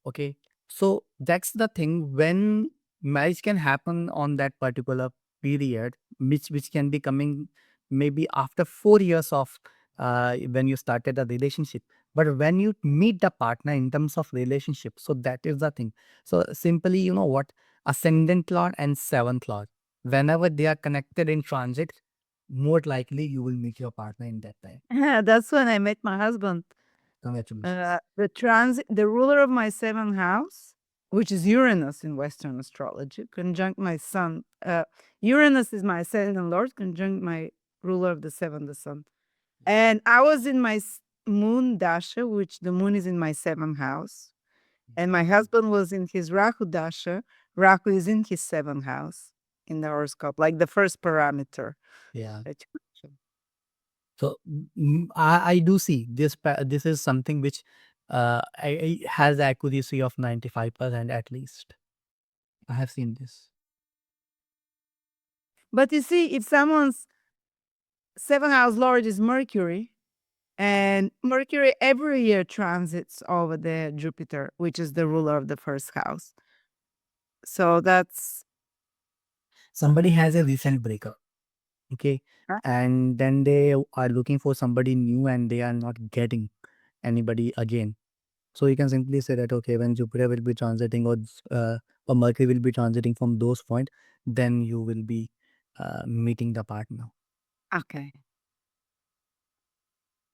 Okay. So that's the thing, when marriage can happen on that particular period, which can be coming maybe after 4 years of when you started a relationship. But when you meet the partner in terms of relationship, so that is the thing. So simply, you know what, ascendant lord and seventh lord, whenever they are connected in transit, more likely you will meet your partner in that time. That's when I met my husband. Congratulations. The ruler of my seventh house, which is Uranus in Western astrology, conjunct my sun. Uranus is my ascendant lord, conjunct my ruler of the seventh, the sun. And I was in my moon Dasha, which the moon is in my seventh house. And my husband was in his Rahu Dasha. Rahu is in his seventh house in the horoscope, like the first parameter Yeah. that you mentioned. So I do see this. This is something which has accuracy of 95% at least. I have seen this. But you see, if someone's seventh house lord is Mercury, and Mercury every year transits over the Jupiter, which is the ruler of the first house. So that's Somebody has a recent breakup, okay, huh? and then they are looking for somebody new and they are not getting anybody again. So you can simply say that okay, when Jupiter will be transiting or Mercury will be transiting from those points, then you will be meeting the partner. Okay.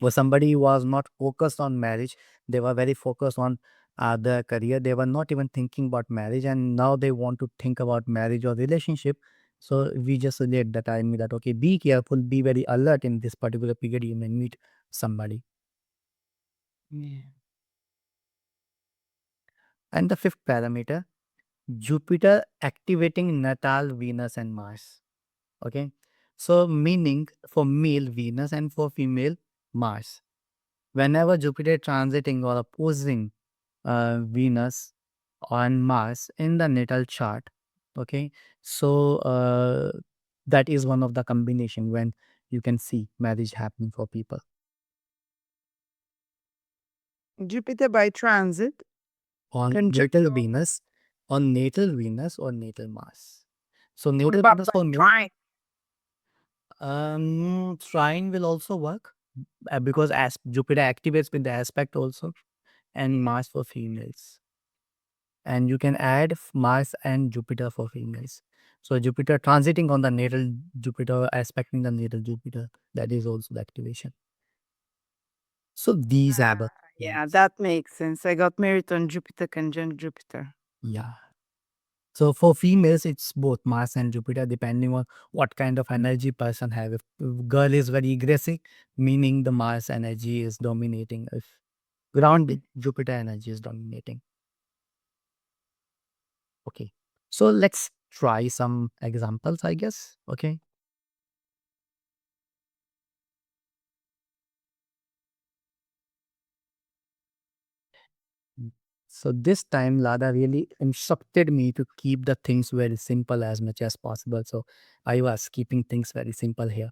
Or somebody was not focused on marriage, they were very focused on their career, they were not even thinking about marriage, and now they want to think about marriage or relationship. So we just relate that I mean that okay, be careful, be very alert in this particular period you may meet somebody. Yeah. And the fifth parameter, Jupiter activating natal Venus and Mars. Okay, so meaning for male Venus and for female Mars. Whenever Jupiter transiting or opposing Venus on Mars in the natal chart, okay, so that is one of the combination when you can see marriage happening for people Jupiter by transit, on conjunct natal Venus or natal Mars. So natal by Venus for me, trine. trine will also work because as Jupiter activates with the aspect also, and Mars for females. And you can add Mars and Jupiter for females. So Jupiter transiting on the natal Jupiter, aspecting the natal Jupiter, that is also the activation. So these are the Yeah, things. that makes sense. I got married on Jupiter conjunct Jupiter. Yeah. So for females, it's both Mars and Jupiter, depending on what kind of energy person have. If girl is very aggressive, meaning the Mars energy is dominating. If grounded, Jupiter energy is dominating. Okay. So let's try some examples, I guess. Okay. So this time Lada really instructed me to keep the things very simple as much as possible. So I was keeping things very simple here.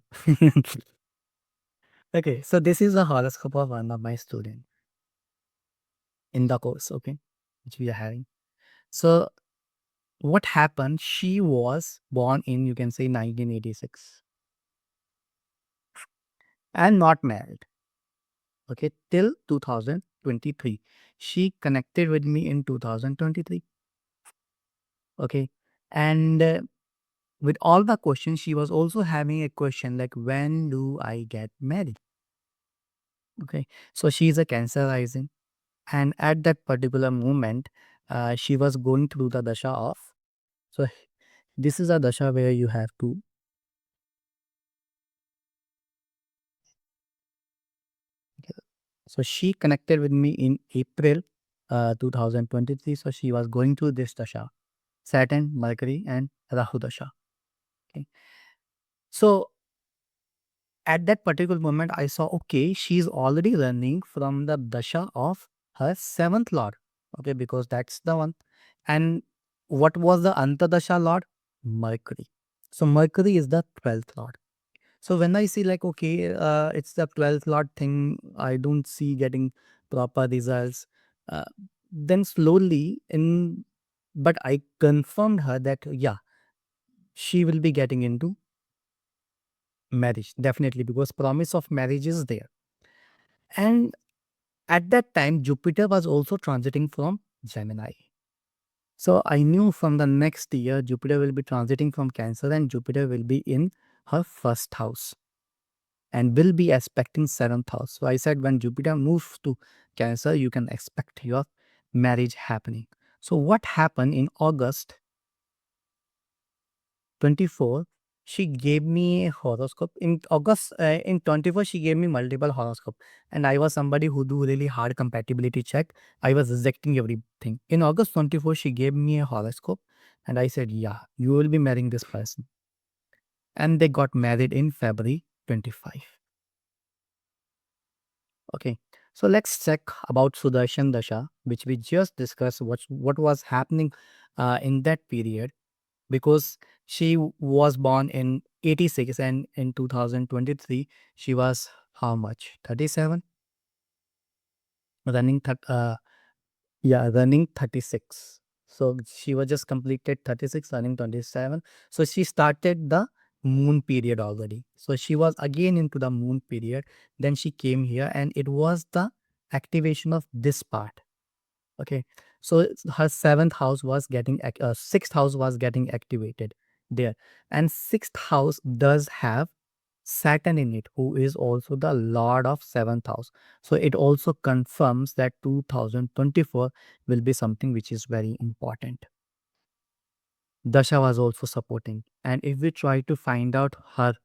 Okay, so this is a horoscope of one of my students in the course, okay, which we are having. So what happened? She was born in, you can say, 1986 and not married, okay, till 2023. She connected with me in 2023, okay, and with all the questions, she was also having a question like, when do I get married? Okay, so she is a Cancer rising, and at that particular moment, she was going through the Dasha of. So this is a Dasha where you have to. So she connected with me in April 2023. So she was going through this Dasha, Saturn, Mercury, and Rahu Dasha. Okay, so at that particular moment, I saw, okay, she's already running from the dasha of her seventh lord. Okay, because that's the one. And what was the Antadasha lord? Mercury. So Mercury is the 12th lord. So when I see like, okay, it's the 12th lord thing, I don't see getting proper results. Uh, then slowly but I confirmed her that, yeah, she will be getting into marriage, definitely, because promise of marriage is there. And at that time, Jupiter was also transiting from Gemini. So I knew from the next year, Jupiter will be transiting from Cancer and Jupiter will be in her first house and will be aspecting seventh house. So I said, when Jupiter moves to Cancer, you can expect your marriage happening. So what happened in August 24, she gave me a horoscope. In August, in 24, she gave me multiple horoscope. And I was somebody who do really hard compatibility check. I was rejecting everything. In August 24, she gave me a horoscope. And I said, yeah, you will be marrying this person. And they got married in February 25. Okay. So let's check about Sudarshan Dasha, which we just discussed what was happening in that period, because she was born in 86 and in 2023 she was how much, 37, running running 36. So she was just completed 36 running 27. So she started the moon period already, so she was again into the moon period. Then she came here and it was the activation of this part. Okay, so her seventh house was getting sixth house was getting activated there, and sixth house does have Saturn in it, who is also the lord of seventh house. So it also confirms that 2024 will be something which is very important. Dasha was also supporting, and if we try to find out her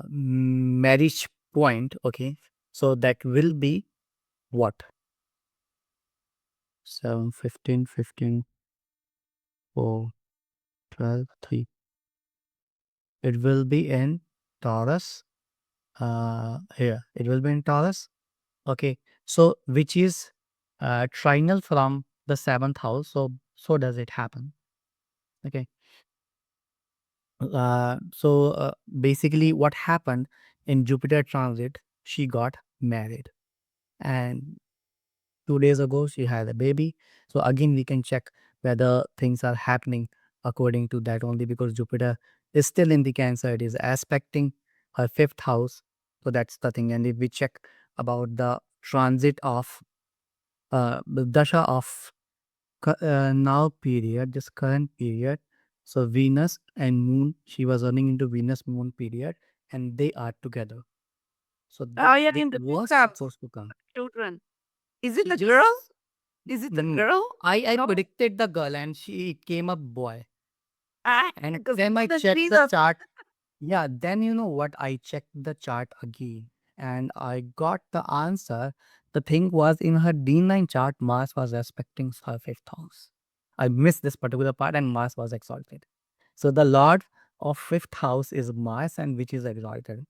marriage point, okay, so that will be what, 7, 15, 15, 4, 12, 3. It will be in Taurus, Here it will be in Taurus. Okay, so which is trinal from the seventh house. So does it happen? Okay, so basically, what happened in Jupiter transit? She got married, and 2 days ago she had a baby. So again, we can check whether things are happening according to that only, because Jupiter is still in the Cancer. It is aspecting her fifth house. So that's the thing. And if we check about the transit of the Dasha of now period, this current period. So Venus and Moon, she was running into Venus Moon period, and they are together. So Oh, yeah, it in the was pickup. supposed to come. Children. Is it She a girl? just Is it a then girl? I No. predicted the girl, and she came up boy. Ah, And because then I the checked the Jesus. chart. Yeah, then you know what? I checked the chart again, and I got the answer. The thing was, in her D9 chart, Mars was aspecting her fifth house. I missed this particular part, and Mars was exalted. So the Lord of fifth house is Mars, and which is exalted.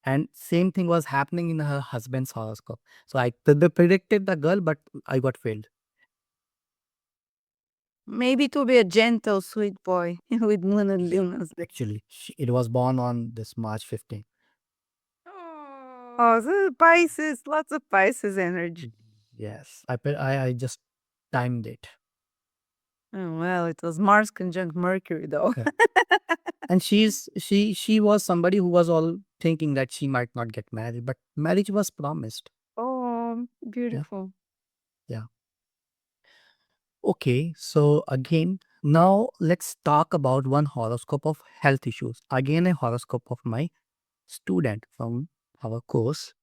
And same thing was happening in her husband's horoscope. So I predicted the girl, but I got failed. Maybe to be a gentle, sweet boy with moon and Venus. Actually, it was born on this March 15th. Oh, so Pisces, lots of Pisces energy. Yes, I just timed it. Oh, well, it was Mars conjunct Mercury, though. Okay. And she was somebody who was all thinking that she might not get married, but marriage was promised. Oh, Yeah, beautiful. yeah. Okay, so again, now let's talk about one horoscope of health issues. Again, a horoscope of my student from our course.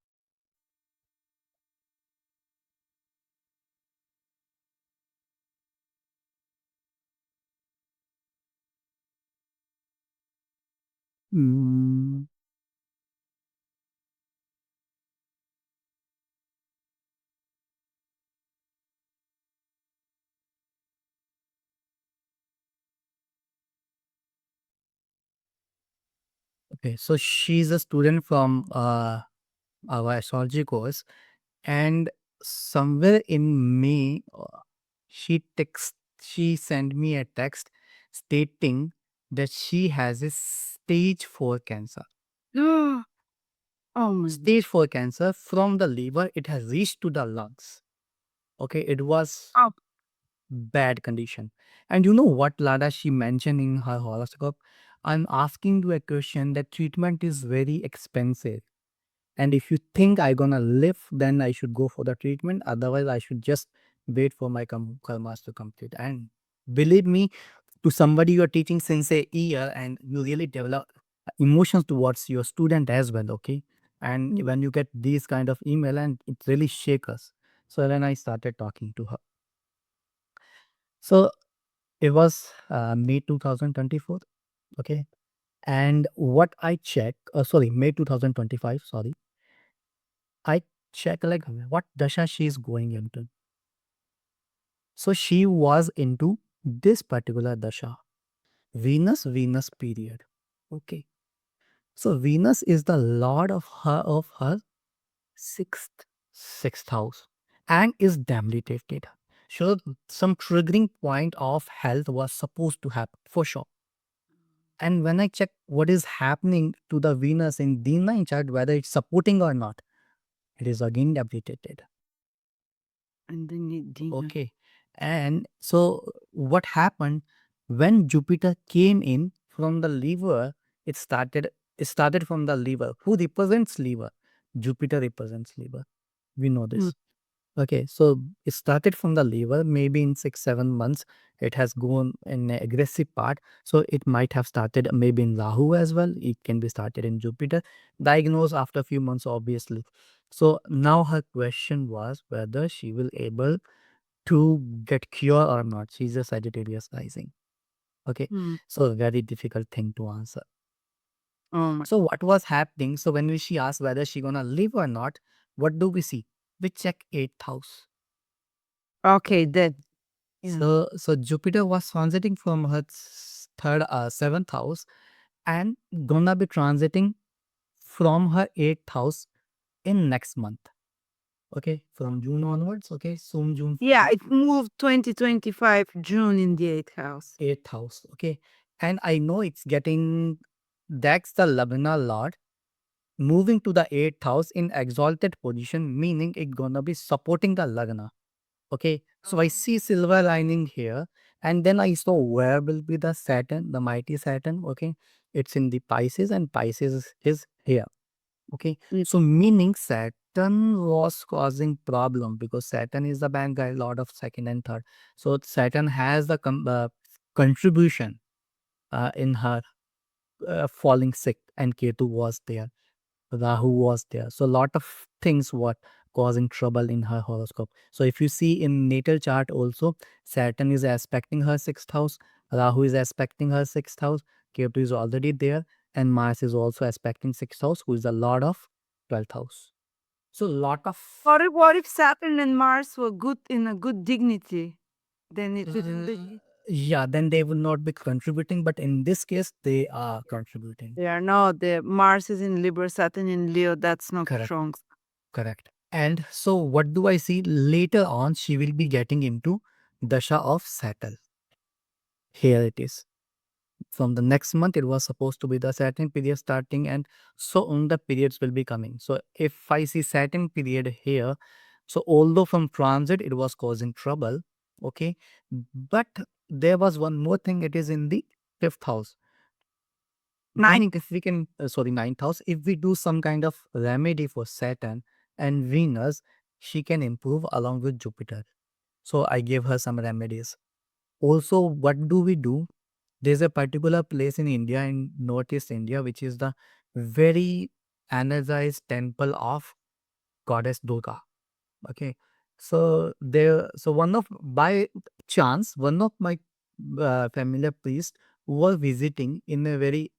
Mm, okay, so she's a student from our astrology course, and somewhere in May, she sent me a text stating that she has a stage 4 cancer. Oh, my. Stage 4 cancer from the liver, it has reached to the lungs. Okay, it was Oh, bad condition. And you know what, Lada, she mentioned in her horoscope? I'm asking you a question that treatment is very expensive. And if you think I'm gonna live, then I should go for the treatment. Otherwise, I should just wait for my karmas to complete. And believe me, to somebody you're teaching since a year, and you really develop emotions towards your student as well. Okay. And mm. when you get these kind of email, and it really shakes us. So then I started talking to her. So it was May 2024. Okay. And what I check, sorry, May 2025. Sorry. I check like what dasha she is going into. So she was into this particular dasha, Venus period. Okay. So Venus is the lord of her sixth house, and is debilitated. So some triggering point of health was supposed to happen for sure. And when I check what is happening to the Venus in D9 chart, whether it's supporting or not, it is again debilitated. And then you dinner. Okay. And so what happened when Jupiter came in from the liver, it started from the liver. Who represents liver? Jupiter represents liver. We know Mm. this. Okay, so it started from the liver, maybe in 6, 7 months, it has gone in an aggressive part. So it might have started maybe in Rahu as well. It can be started in Jupiter, diagnosed after a few months, obviously. So now her question was whether she will able to get cure or not. She's a Sagittarius rising. Okay. Mm. So very difficult thing to answer. Oh, my. So what was happening? So when she asked whether she gonna live or not, what do we see? We check eighth house. Okay, then. Yeah. So Jupiter was transiting from her seventh house, and gonna be transiting from her 8th house in next month. Okay, from June onwards. Okay, soon June. Yeah, it moved 2025 June in the eighth house. 8th house. Okay, and I know it's getting, that's the Lagna Lord moving to the 8th house in exalted position, meaning it gonna be supporting the Lagna. Okay, so I see silver lining here, and then I saw where will be the Saturn, the mighty Saturn. Okay, it's in the Pisces, and Pisces is here. Okay, Mm. so meaning Saturn was causing problem because Saturn is the bank guy, lord of second and third. So Saturn has the contribution in her falling sick, and Ketu was there, Rahu was there. So a lot of things were causing trouble in her horoscope. So if you see in natal chart also, Saturn is aspecting her sixth house, Rahu is aspecting her sixth house, Ketu is already there, and Mars is also aspecting sixth house, who is the lord of 12th house. So lot of What if Saturn and Mars were good in a good dignity? Then it wouldn't be. yeah, then they will not be contributing, but in this case they are contributing. They are not. The Mars is in Libra, Saturn in Leo. That's not Correct. strong. Correct. And so what do I see? Later on, she will be getting into Dasha of Saturn. Here it is. From the next month, it was supposed to be the Saturn period starting, and so on the periods will be coming. So if I see Saturn period here, so although from transit it was causing trouble, okay, but there was one more thing. It is in the fifth house. Nine. If we can, sorry, ninth house, if we do some kind of remedy for Saturn and Venus, she can improve along with Jupiter. So I gave her some remedies. Also, what do we do? There's a particular place in India, in Northeast India, which is the very energized temple of goddess Durga. Okay. So there, so one of, by chance, one of my familiar priests were visiting in a very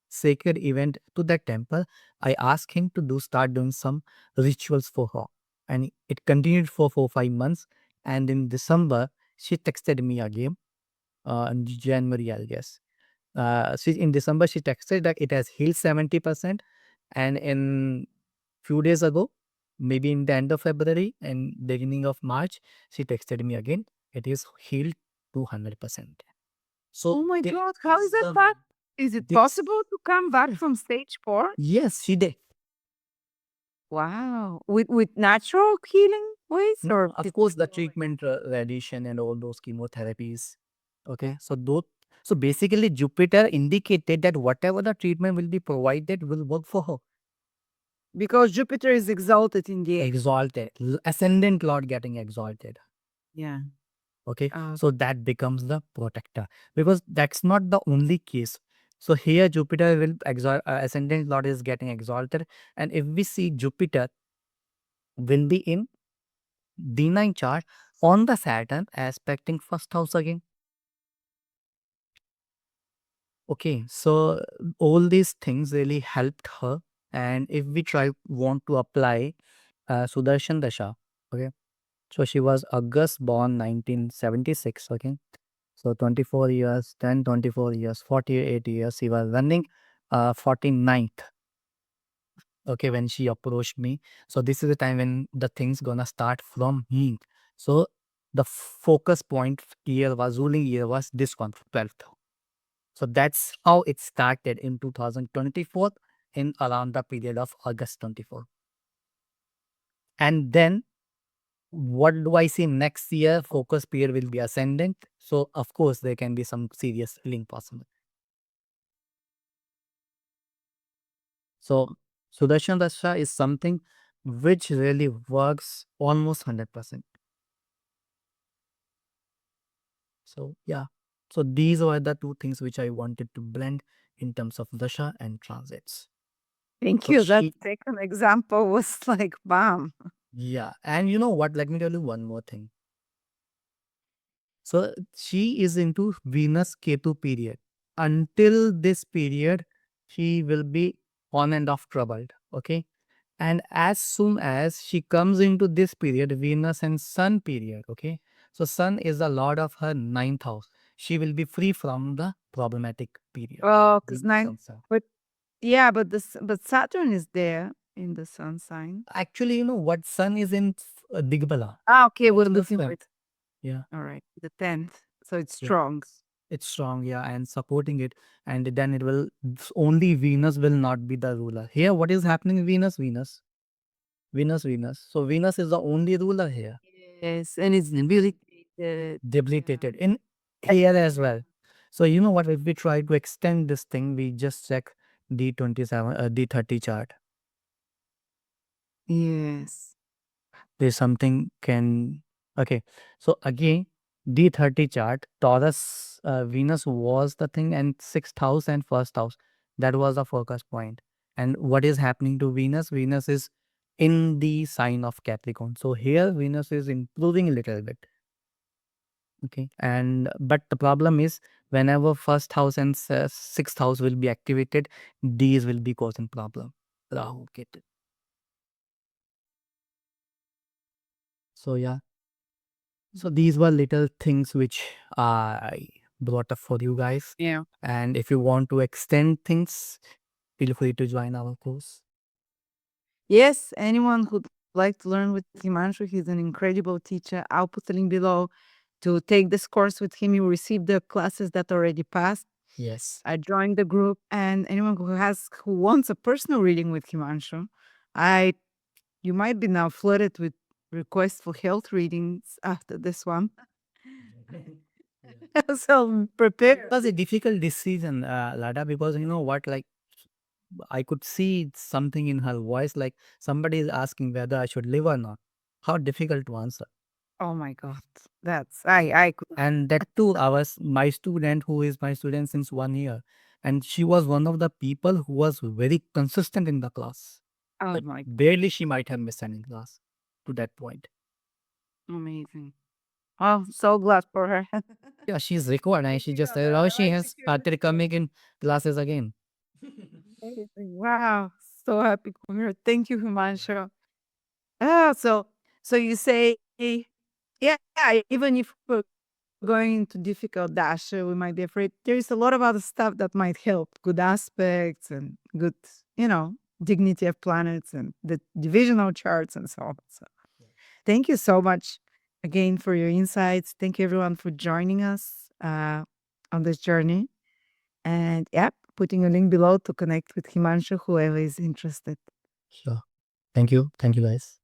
sacred event to that temple. I asked him to start doing some rituals for her. And it continued for 4 5 months. And in December, she texted me again, in January, I guess. In December, she texted that it has healed 70%. And in few days ago, maybe in the end of February and beginning of March, she texted me again. It is healed 200%. So Oh my there God. How is is that the back? Is it this possible to come back from stage 4? yes, she did. Wow. With natural healing ways No, or of course, the treatment, radiation, and all those chemotherapies. Okay, so those, so basically, Jupiter indicated that whatever the treatment will be provided will work for her. because Jupiter is exalted in the eighth. Exalted, ascendant lord getting exalted. Yeah. Okay, Uh, so that becomes the protector, because that's not the only case. So here Jupiter will ascendant lord is getting exalted, and if we see Jupiter will be in D9 chart on the Saturn aspecting first house again. Okay, so all these things really helped her. And if we want to apply Sudarshan Dasha, okay, so she was August born 1976, okay, so 24 years, then 24 years, 48 years, she was running 49th, okay, when she approached me. So this is the time when the things gonna start from me. So the focus point year was, ruling year was this one, 12th. So that's how it started in 2024, in around the period of August 24. And then what do I see next year? Focus period will be ascendant. So of course there can be some serious healing possible. So Sudarshan Dasha is something which really works almost 100%. So yeah. So these were the two things which I wanted to blend in terms of Dasha and transits. Thank So you. That she, second example was like bam. yeah. And you know what? Let me tell you one more thing. So she is into Venus Ketu period. Until this period, she will be on and off troubled. Okay. And as soon as she comes into this period, Venus and Sun period. Okay. So Sun is the lord of her ninth house. She will be free from the problematic period. Oh, because Venus nine. and Sun. But Yeah, but but Saturn is there in the sun sign. Actually, you know what? Sun is in Digbala. Ah, okay, we're It's the looking for sun. it. Yeah, All right, the 10th. So it's yeah. strong. It's strong, yeah, and supporting it. And then it will, only Venus will not be the ruler. Here, what is happening? Venus, Venus, Venus, Venus. So Venus is the only ruler here. Yes, and it's really yeah. Debilitated in here as well. So you know what? If we try to extend this thing, we just check D27, D30 chart. Yes. There's something can, okay. So again, D30 chart, Taurus, Venus was the thing, and sixth house and first house. That was the focus point. And what is happening to Venus? Venus is in the sign of Capricorn. So here Venus is improving a little bit. Okay. And but the problem is, whenever first house and sixth house will be activated, these will be causing problem. Rahu, Ketu. So yeah. So these were little things which I brought up for you guys. Yeah. And if you want to extend things, feel free to join our course. Yes, anyone who'd like to learn with Himanshu, he's an incredible teacher. I'll put the link below to take this course with him. You receive the classes that already passed. Yes. I joined the group, and anyone who wants a personal reading with Himanshu, I you might be now flooded with requests for health readings after this one. So It prepare. was a difficult decision, Lada, because you know what, like I could see something in her voice, like somebody is asking whether I should live or not. How difficult to answer. Oh my God, that's I could. And that too, I was my student, who is my student since 1 year, and she was one of the people who was very consistent in the class. Oh Like my, barely she might have missed any class to that point. amazing. Oh, so glad for her. Yeah, she's required, and Thank she you, just said, Dada. oh, I she like to has hear this started story. coming in classes again. Amazing. Wow, so happy for her. Thank you, Himanshu. Ah, so you say, yeah, even if we're going into difficult Dasha, we might be afraid. There is a lot of other stuff that might help, good aspects and good, dignity of planets and the divisional charts and so on. So thank you so much again for your insights. Thank you everyone for joining us on this journey. And yeah, putting a link below to connect with Himanshu, whoever is interested. Sure. Thank you. Thank you, guys.